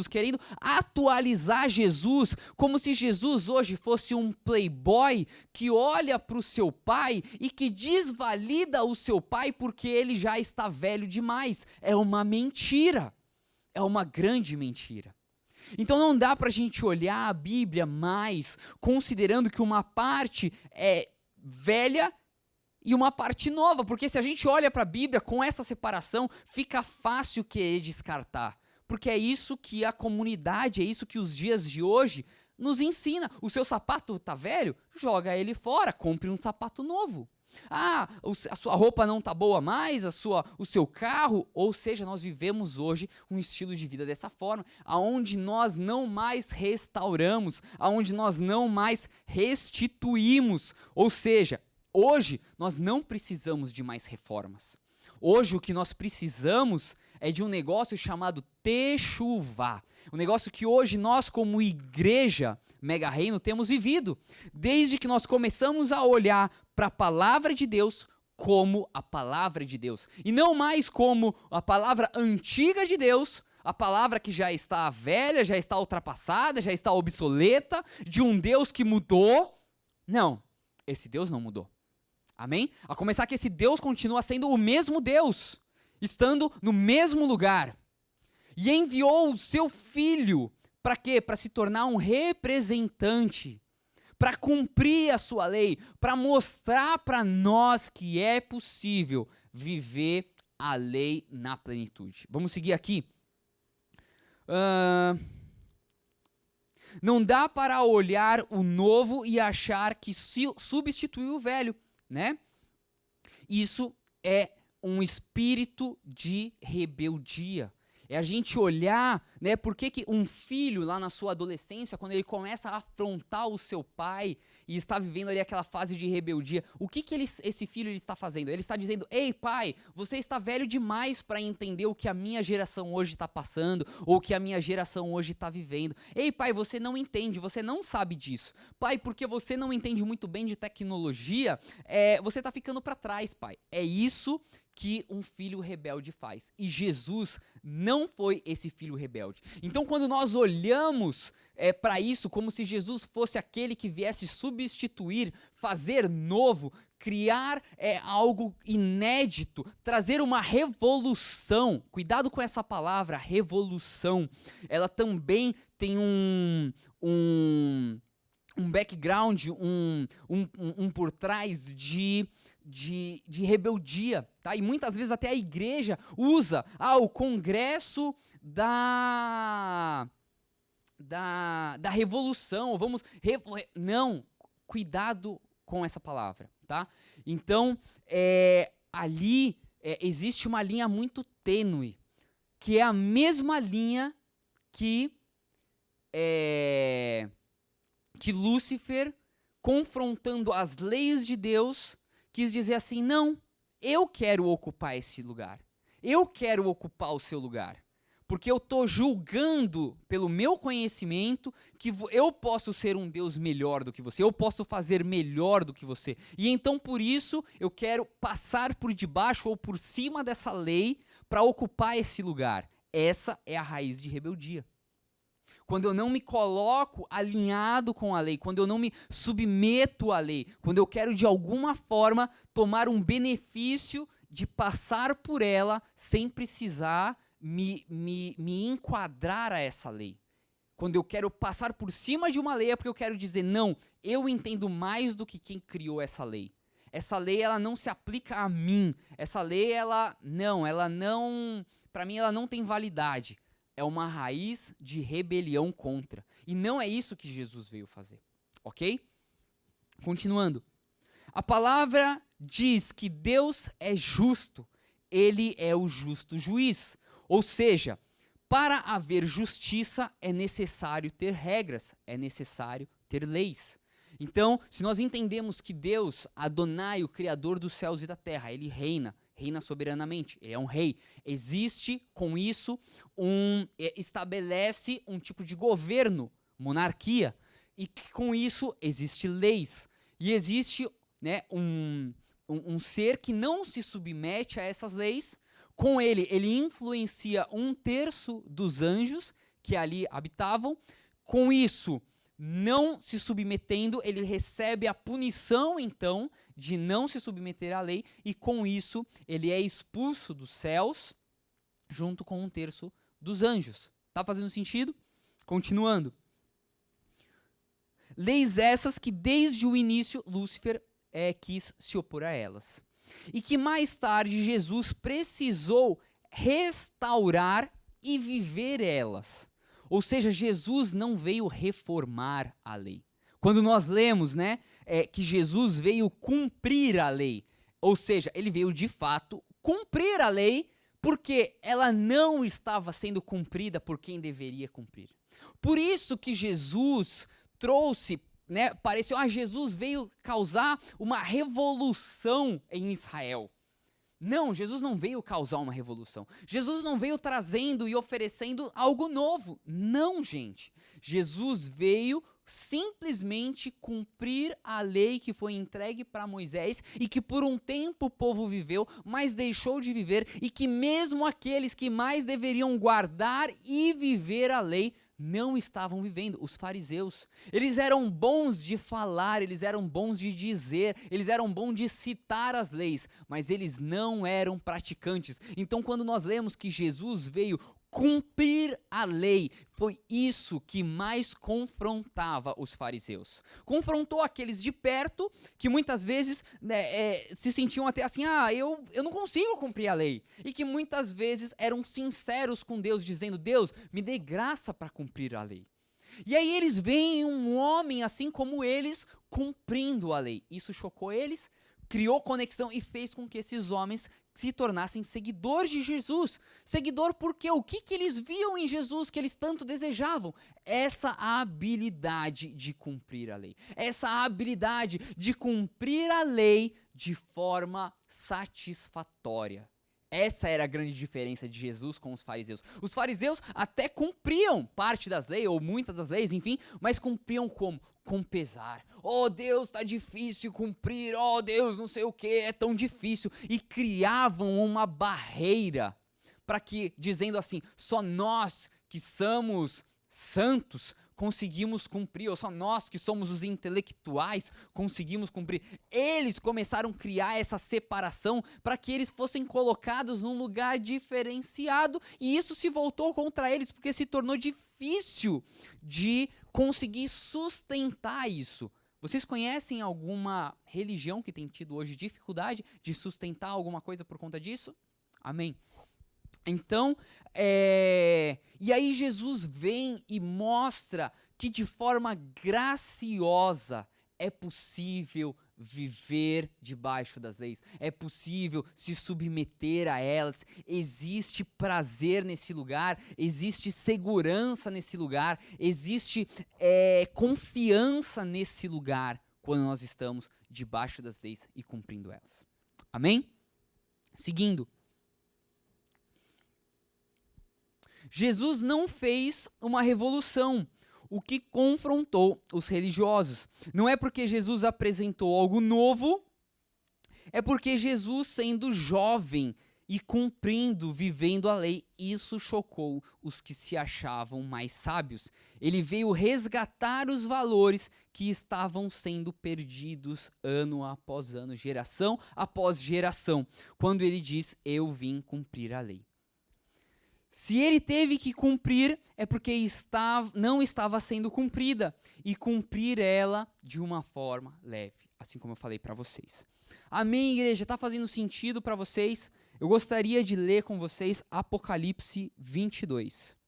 querendo atualizar Jesus, como se Jesus hoje fosse um playboy que olha para o seu pai e que desvalida o seu pai porque ele já está velho demais. É uma mentira. É uma grande mentira. Então não dá para a gente olhar a Bíblia mais considerando que uma parte é velha e uma parte nova, porque se a gente olha para a Bíblia com essa separação, fica fácil querer descartar, porque é isso que a comunidade, é isso que os dias de hoje nos ensina. O seu sapato tá velho? Joga ele fora, compre um sapato novo. Ah, a sua roupa não tá boa mais, o seu carro, ou seja, nós vivemos hoje um estilo de vida dessa forma, aonde nós não mais restauramos, aonde nós não mais restituímos, ou seja, hoje nós não precisamos de mais reformas. Hoje o que nós precisamos é de um negócio chamado techuvá, um negócio que hoje nós como igreja Mega Reino temos vivido, desde que nós começamos a olhar para a palavra de Deus como a palavra de Deus, e não mais como a palavra antiga de Deus, a palavra que já está velha, já está ultrapassada, já está obsoleta, de um Deus que mudou. Não, esse Deus não mudou. Amém? A começar que esse Deus continua sendo o mesmo Deus, estando no mesmo lugar. E enviou o seu Filho, para quê? Para se tornar um representante, para cumprir a sua lei, para mostrar para nós que é possível viver a lei na plenitude. Vamos seguir aqui. Não dá para olhar o novo e achar que substituiu o velho, né? Isso é um espírito de rebeldia. É a gente olhar, né, por que um filho lá na sua adolescência, quando ele começa a afrontar o seu pai e está vivendo ali aquela fase de rebeldia, o que esse filho ele está fazendo? Ele está dizendo, ei pai, você está velho demais para entender o que a minha geração hoje está passando, ou o que a minha geração hoje está vivendo. Ei pai, você não entende, você não sabe disso. Pai, porque você não entende muito bem de tecnologia, você está ficando para trás, pai. É isso que um filho rebelde faz. E Jesus não foi esse filho rebelde. Então, quando nós olhamos para isso, como se Jesus fosse aquele que viesse substituir, fazer novo, criar algo inédito, trazer uma revolução. Cuidado com essa palavra, revolução. Ela também tem um background, um por trás de rebeldia, tá? E muitas vezes até a igreja usa o congresso da revolução, não, cuidado com essa palavra, tá? Então, ali existe uma linha muito tênue, que é a mesma linha que Lúcifer, confrontando as leis de Deus, quis dizer assim, não, eu quero ocupar esse lugar, eu quero ocupar o seu lugar, porque eu estou julgando pelo meu conhecimento que eu posso ser um Deus melhor do que você, eu posso fazer melhor do que você, e então por isso eu quero passar por debaixo ou por cima dessa lei para ocupar esse lugar. Essa é a raiz de rebeldia. Quando eu não me coloco alinhado com a lei, quando eu não me submeto à lei, quando eu quero de alguma forma tomar um benefício de passar por ela sem precisar me enquadrar a essa lei. Quando eu quero passar por cima de uma lei é porque eu quero dizer, não, eu entendo mais do que quem criou essa lei. Essa lei, ela não se aplica a mim. Essa lei, para mim, ela não tem validade. É uma raiz de rebelião contra. E não é isso que Jesus veio fazer, ok? Continuando. A palavra diz que Deus é justo. Ele é o justo juiz. Ou seja, para haver justiça é necessário ter regras, é necessário ter leis. Então, se nós entendemos que Deus, Adonai, o Criador dos céus e da terra, ele reina soberanamente, ele é um rei. Existe, com isso, estabelece um tipo de governo, monarquia, e que, com isso existe leis. E existe, né, um ser que não se submete a essas leis. Com ele influencia 1/3 dos anjos que ali habitavam. Com isso, não se submetendo, ele recebe a punição, então, de não se submeter à lei, e com isso ele é expulso dos céus, junto com 1/3 dos anjos. Tá fazendo sentido? Continuando. Leis essas que desde o início Lúcifer quis se opor a elas. E que mais tarde Jesus precisou restaurar e viver elas. Ou seja, Jesus não veio reformar a lei. Quando nós lemos, né, que Jesus veio cumprir a lei, ou seja, ele veio de fato cumprir a lei, porque ela não estava sendo cumprida por quem deveria cumprir. Por isso que Jesus trouxe, né, pareceu, Jesus veio causar uma revolução em Israel. Não, Jesus não veio causar uma revolução. Jesus não veio trazendo e oferecendo algo novo. Não, gente. Jesus veio simplesmente cumprir a lei que foi entregue para Moisés e que por um tempo o povo viveu, mas deixou de viver, e que mesmo aqueles que mais deveriam guardar e viver a lei não estavam vivendo. Os fariseus, eles eram bons de falar, eles eram bons de dizer, eles eram bons de citar as leis, mas eles não eram praticantes. Então, quando nós lemos que Jesus veio cumprir a lei, foi isso que mais confrontava os fariseus. Confrontou aqueles de perto, que muitas vezes, né, se sentiam até assim, eu não consigo cumprir a lei. E que muitas vezes eram sinceros com Deus, dizendo, Deus, me dê graça para cumprir a lei. E aí eles veem um homem assim como eles, cumprindo a lei. Isso chocou eles, criou conexão e fez com que esses homens se tornassem seguidores de Jesus. Seguidor porque o que eles viam em Jesus que eles tanto desejavam? Essa habilidade de cumprir a lei. Essa habilidade de cumprir a lei de forma satisfatória. Essa era a grande diferença de Jesus com os fariseus. Os fariseus até cumpriam parte das leis, ou muitas das leis, enfim, mas cumpriam como? Com pesar. Oh Deus, está difícil cumprir, oh Deus, não sei o que, é tão difícil. E criavam uma barreira para que, dizendo assim, só nós que somos santos conseguimos cumprir, ou só nós que somos os intelectuais conseguimos cumprir. Eles começaram a criar essa separação para que eles fossem colocados num lugar diferenciado, e isso se voltou contra eles, porque se tornou difícil de conseguir sustentar isso. Vocês conhecem alguma religião que tem tido hoje dificuldade de sustentar alguma coisa por conta disso? Amém. Então, e aí Jesus vem e mostra que de forma graciosa é possível viver debaixo das leis, é possível se submeter a elas, existe prazer nesse lugar, existe segurança nesse lugar, existe confiança nesse lugar quando nós estamos debaixo das leis e cumprindo elas. Amém? Seguindo. Jesus não fez uma revolução, o que confrontou os religiosos. Não é porque Jesus apresentou algo novo, é porque Jesus, sendo jovem e cumprindo, vivendo a lei, isso chocou os que se achavam mais sábios. Ele veio resgatar os valores que estavam sendo perdidos ano após ano, geração após geração, quando ele diz, eu vim cumprir a lei. Se ele teve que cumprir, é porque não estava sendo cumprida, e cumprir ela de uma forma leve, assim como eu falei para vocês. Amém, igreja? Está fazendo sentido para vocês? Eu gostaria de ler com vocês Apocalipse 22.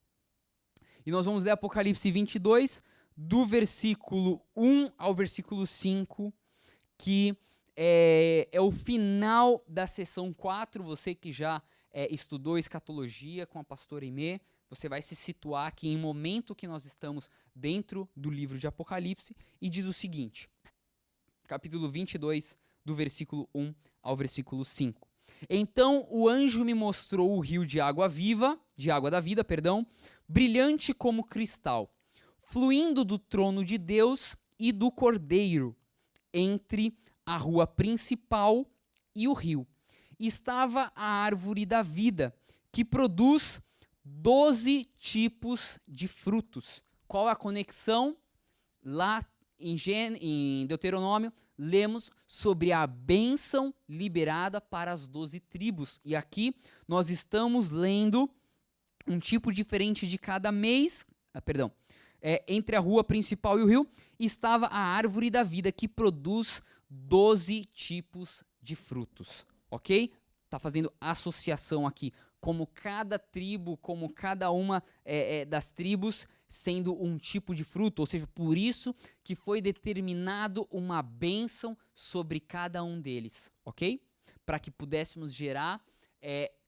E nós vamos ler Apocalipse 22, do versículo 1 ao versículo 5, que é o final da sessão 4, você que já estudou escatologia com a pastora Aimee, você vai se situar aqui em momento que nós estamos dentro do livro de Apocalipse, e diz o seguinte, capítulo 22, do versículo 1 ao versículo 5. Então o anjo me mostrou o rio de água da vida, brilhante como cristal, fluindo do trono de Deus e do Cordeiro, entre a rua principal e o rio. Estava a árvore da vida, que produz 12 tipos de frutos. Qual a conexão? Lá em Deuteronômio, lemos sobre a bênção liberada para as 12 tribos. E aqui nós estamos lendo um tipo diferente de cada mês. Entre a rua principal e o rio, estava a árvore da vida, que produz 12 tipos de frutos. Ok? Está fazendo associação aqui, como cada tribo, como cada uma das tribos sendo um tipo de fruto, ou seja, por isso que foi determinado uma bênção sobre cada um deles, ok? Para que pudéssemos gerar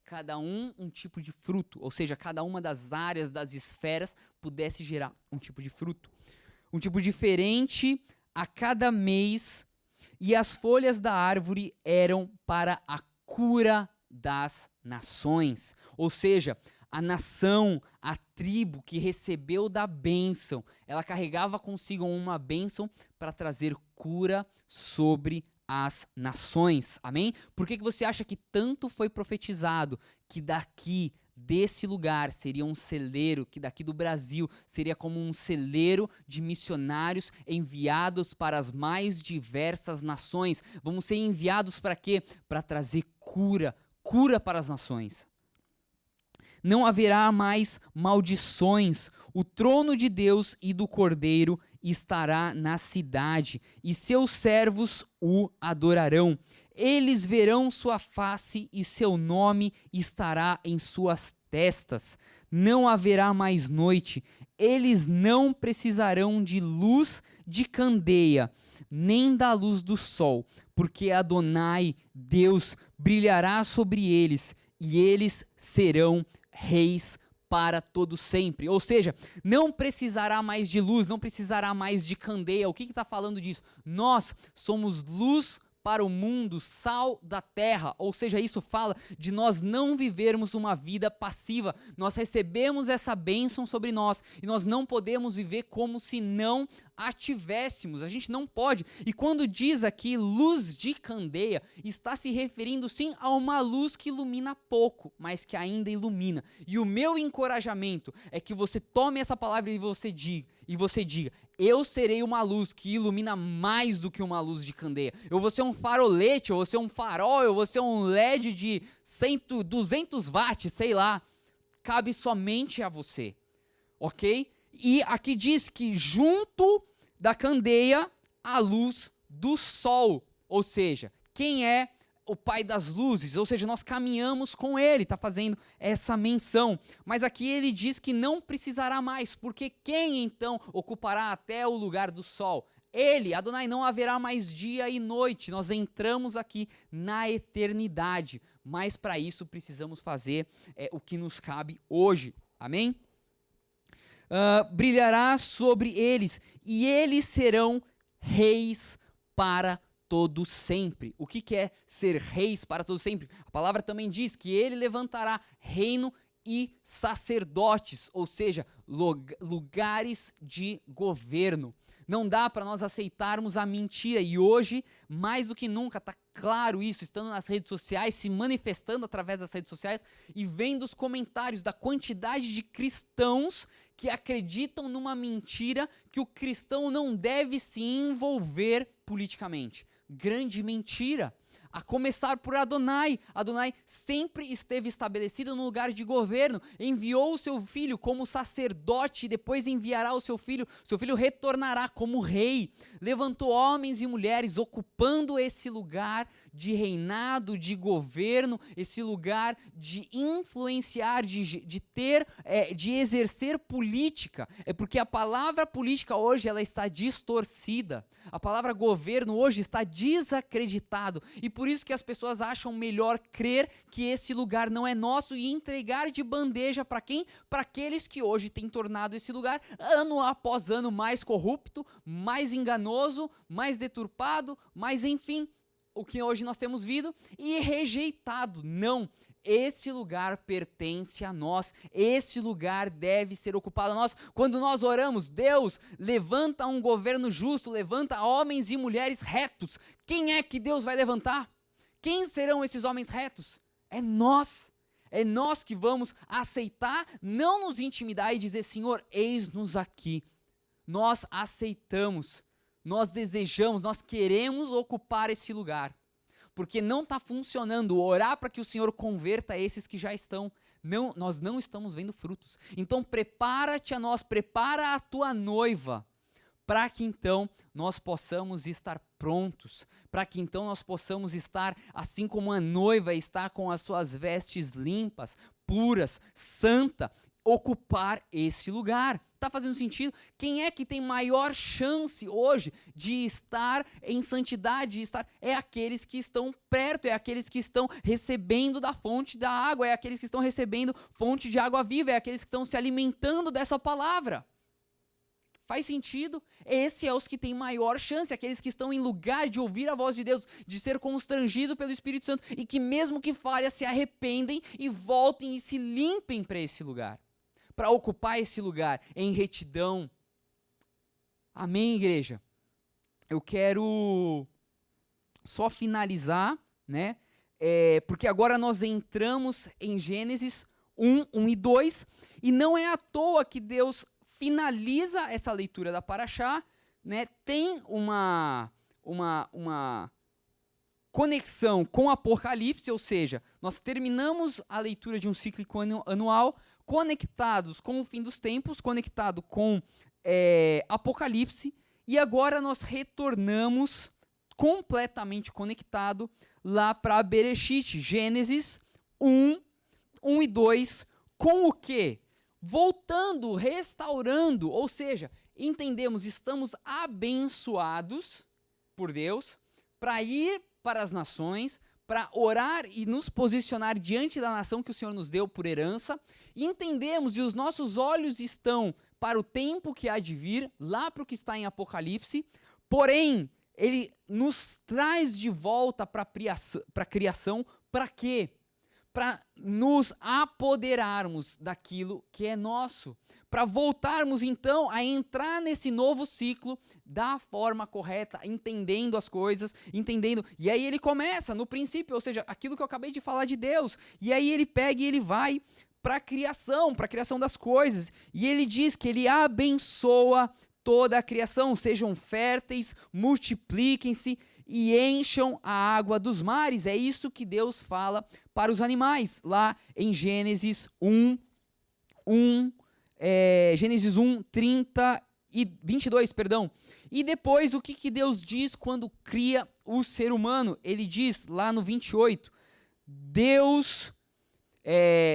cada um tipo de fruto, ou seja, cada uma das áreas, das esferas, pudesse gerar um tipo de fruto. Um tipo diferente a cada mês, e as folhas da árvore eram para a cura das nações, ou seja, a nação, a tribo que recebeu da bênção, ela carregava consigo uma bênção para trazer cura sobre as nações, amém? Por que você acha que tanto foi profetizado que daqui, desse lugar, seria um celeiro, que daqui do Brasil seria como um celeiro de missionários enviados para as mais diversas nações? Vamos ser enviados para quê? Para trazer cura para as nações. Não haverá mais maldições. O trono de Deus e do Cordeiro estará na cidade, e seus servos o adorarão. Eles verão sua face e seu nome estará em suas testas. Não haverá mais noite. Eles não precisarão de luz de candeia, nem da luz do sol, porque Adonai, Deus, brilhará sobre eles, e eles serão reis para todo sempre. Ou seja, não precisará mais de luz, não precisará mais de candeia. O que está falando disso? Nós somos luz para o mundo, sal da terra, ou seja, isso fala de nós não vivermos uma vida passiva, nós recebemos essa bênção sobre nós, e nós não podemos viver como se não a tivéssemos, a gente não pode, e quando diz aqui luz de candeia, está se referindo sim a uma luz que ilumina pouco, mas que ainda ilumina, e o meu encorajamento é que você tome essa palavra e você diga, eu serei uma luz que ilumina mais do que uma luz de candeia. Eu vou ser um farolete, eu vou ser um farol, eu vou ser um LED de 200 watts, sei lá. Cabe somente a você, ok? E aqui diz que junto da candeia, a luz do sol. Ou seja, quem é o pai das luzes? Ou seja, nós caminhamos com ele, está fazendo essa menção. Mas aqui ele diz que não precisará mais, porque quem então ocupará até o lugar do sol? Ele, Adonai, não haverá mais dia e noite, nós entramos aqui na eternidade, mas para isso precisamos fazer o que nos cabe hoje, amém? Brilhará sobre eles, e eles serão reis para todo sempre. O que é ser reis para todo sempre? A palavra também diz que ele levantará reino e sacerdotes, ou seja, lugares de governo. Não dá para nós aceitarmos a mentira, e hoje, mais do que nunca, está claro isso, estando nas redes sociais, se manifestando através das redes sociais e vendo os comentários da quantidade de cristãos que acreditam numa mentira que o cristão não deve se envolver politicamente. Grande mentira. A começar por Adonai. Adonai sempre esteve estabelecido no lugar de governo, enviou o seu filho como sacerdote, e depois enviará o seu filho retornará como rei, levantou homens e mulheres ocupando esse lugar de reinado, de governo, esse lugar de influenciar, de exercer política. É porque a palavra política hoje ela está distorcida, a palavra governo hoje está desacreditado, e por isso que as pessoas acham melhor crer que esse lugar não é nosso e entregar de bandeja para quem? Para aqueles que hoje têm tornado esse lugar, ano após ano, mais corrupto, mais enganoso, mais deturpado, mais enfim, o que hoje nós temos visto, e rejeitado. Não, esse lugar pertence a nós, esse lugar deve ser ocupado a nós. Quando nós oramos, Deus levanta um governo justo, levanta homens e mulheres retos. Quem é que Deus vai levantar? Quem serão esses homens retos? É nós que vamos aceitar, não nos intimidar e dizer, Senhor, eis-nos aqui. Nós aceitamos, nós desejamos, nós queremos ocupar esse lugar, porque não está funcionando orar para que o Senhor converta esses que já estão. Não, nós não estamos vendo frutos. Então prepara-te a nós, prepara a tua noiva, para que então nós possamos estar prontos, para que então nós possamos estar, assim como a noiva está com as suas vestes limpas, puras, santa, ocupar esse lugar. Está fazendo sentido? Quem é que tem maior chance hoje de estar em santidade, é aqueles que estão perto, é aqueles que estão recebendo da fonte da água, é aqueles que estão recebendo fonte de água viva, é aqueles que estão se alimentando dessa palavra. Faz sentido? Esses são os que têm maior chance, aqueles que estão em lugar de ouvir a voz de Deus, de ser constrangido pelo Espírito Santo, e que mesmo que falha, se arrependem e voltem e se limpem para esse lugar, para ocupar esse lugar em retidão. Amém, igreja? Eu quero só finalizar, né? Porque agora nós entramos em Gênesis 1 e 2, e não é à toa que Deus finaliza essa leitura da Paraxá, né? Tem uma conexão com Apocalipse, ou seja, nós terminamos a leitura de um cíclico anual, conectados com o fim dos tempos, conectado com Apocalipse, e agora nós retornamos completamente conectado lá para Bereshit, Gênesis 1 e 2, com o quê? Voltando, restaurando, ou seja, entendemos, estamos abençoados, por Deus, para ir para as nações, para orar e nos posicionar diante da nação que o Senhor nos deu por herança, e entendemos, e os nossos olhos estão para o tempo que há de vir, lá para o que está em Apocalipse, porém, ele nos traz de volta para a criação, para quê? Para nos apoderarmos daquilo que é nosso, para voltarmos então a entrar nesse novo ciclo da forma correta, entendendo as coisas, entendendo, e aí ele começa no princípio, ou seja, aquilo que eu acabei de falar de Deus, e aí ele pega e ele vai para a criação das coisas, e ele diz que ele abençoa toda a criação, sejam férteis, multipliquem-se e encham a água dos mares. É isso que Deus fala para os animais, lá em Gênesis 30 e 22, perdão. E depois, o que Deus diz quando cria o ser humano? Ele diz lá no 28,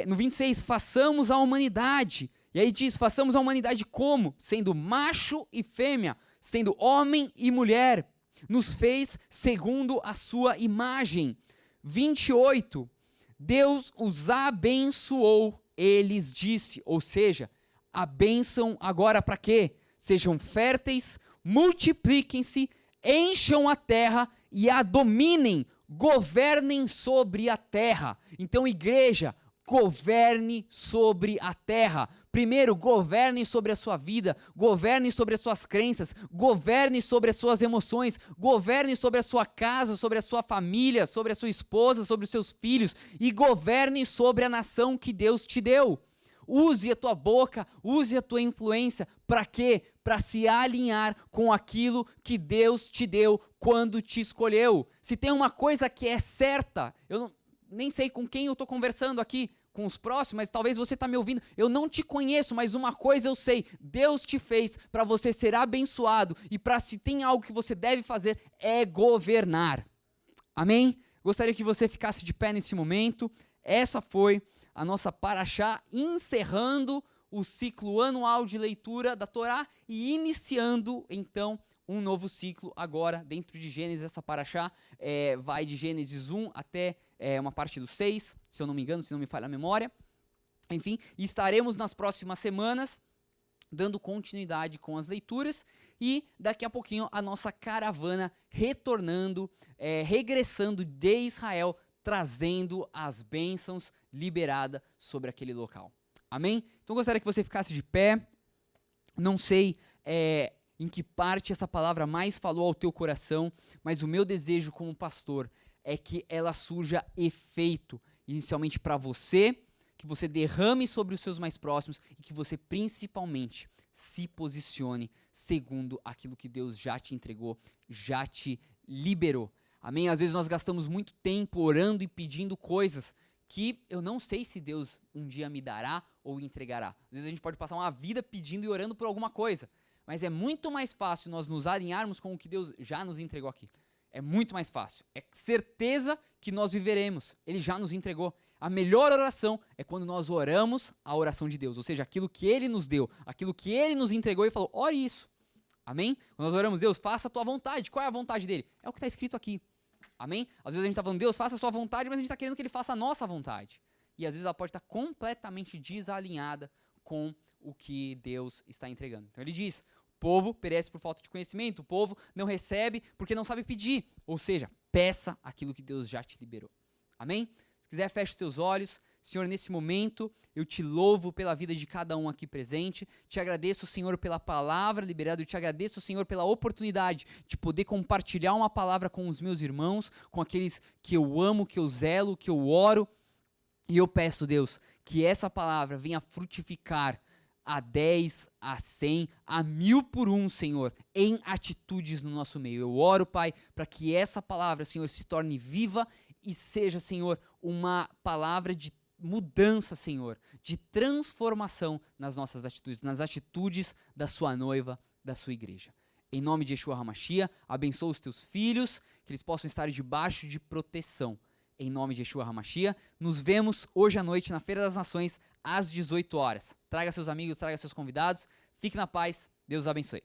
no 26, façamos a humanidade. E aí diz, façamos a humanidade como? Sendo macho e fêmea, sendo homem e mulher. Nos fez segundo a sua imagem. 28, Deus os abençoou, eles disse, ou seja, a bênção agora para quê? Sejam férteis, multipliquem-se, encham a terra e a dominem, governem sobre a terra. Então, igreja, governe sobre a terra. Primeiro, governe sobre a sua vida, governe sobre as suas crenças, governe sobre as suas emoções, governe sobre a sua casa, sobre a sua família, sobre a sua esposa, sobre os seus filhos e governe sobre a nação que Deus te deu. Use a tua boca, use a tua influência, para quê? Para se alinhar com aquilo que Deus te deu quando te escolheu. Se tem uma coisa que é certa, nem sei com quem eu estou conversando aqui, com os próximos, mas talvez você está me ouvindo, eu não te conheço, mas uma coisa eu sei, Deus te fez para você ser abençoado e para se tem algo que você deve fazer é governar. Amém? Gostaria que você ficasse de pé nesse momento. Essa foi a nossa paraxá, encerrando o ciclo anual de leitura da Torá e iniciando então um novo ciclo agora dentro de Gênesis. Essa paraxá vai de Gênesis 1 até uma parte do 6, se eu não me engano, se não me falha a memória. Enfim, estaremos nas próximas semanas dando continuidade com as leituras e daqui a pouquinho a nossa caravana retornando, regressando de Israel, trazendo as bênçãos liberadas sobre aquele local. Amém? Então gostaria que você ficasse de pé. Não sei em que parte essa palavra mais falou ao teu coração, mas o meu desejo como pastor é que ela surja efeito, inicialmente para você, que você derrame sobre os seus mais próximos e que você principalmente se posicione segundo aquilo que Deus já te entregou, já te liberou. Amém? Às vezes nós gastamos muito tempo orando e pedindo coisas que eu não sei se Deus um dia me dará ou entregará. Às vezes a gente pode passar uma vida pedindo e orando por alguma coisa, mas é muito mais fácil nós nos alinharmos com o que Deus já nos entregou aqui. É muito mais fácil. É certeza que nós viveremos. Ele já nos entregou. A melhor oração é quando nós oramos a oração de Deus. Ou seja, aquilo que Ele nos deu, aquilo que Ele nos entregou e falou, ore isso. Amém? Quando nós oramos, Deus, faça a tua vontade. Qual é a vontade dele? É o que está escrito aqui. Amém? Às vezes a gente está falando, Deus, faça a sua vontade, mas a gente está querendo que Ele faça a nossa vontade. E às vezes ela pode estar completamente desalinhada com o que Deus está entregando. Então Ele diz, o povo perece por falta de conhecimento, o povo não recebe porque não sabe pedir. Ou seja, peça aquilo que Deus já te liberou. Amém? Se quiser, feche os teus olhos. Senhor, nesse momento, eu te louvo pela vida de cada um aqui presente. Te agradeço, Senhor, pela palavra liberada. Eu te agradeço, Senhor, pela oportunidade de poder compartilhar uma palavra com os meus irmãos, com aqueles que eu amo, que eu zelo, que eu oro. E eu peço, Deus, que essa palavra venha frutificar a 10, a 100, a 1000 por um, Senhor, em atitudes no nosso meio. Eu oro, Pai, para que essa palavra, Senhor, se torne viva e seja, Senhor, uma palavra de mudança, Senhor, de transformação nas nossas atitudes, nas atitudes da sua noiva, da sua igreja. Em nome de Yeshua HaMashiach, abençoa os teus filhos, que eles possam estar debaixo de proteção. Em nome de Yeshua HaMashiach, nos vemos hoje à noite na Feira das Nações, às 18 horas. Traga seus amigos, traga seus convidados. Fique na paz. Deus os abençoe.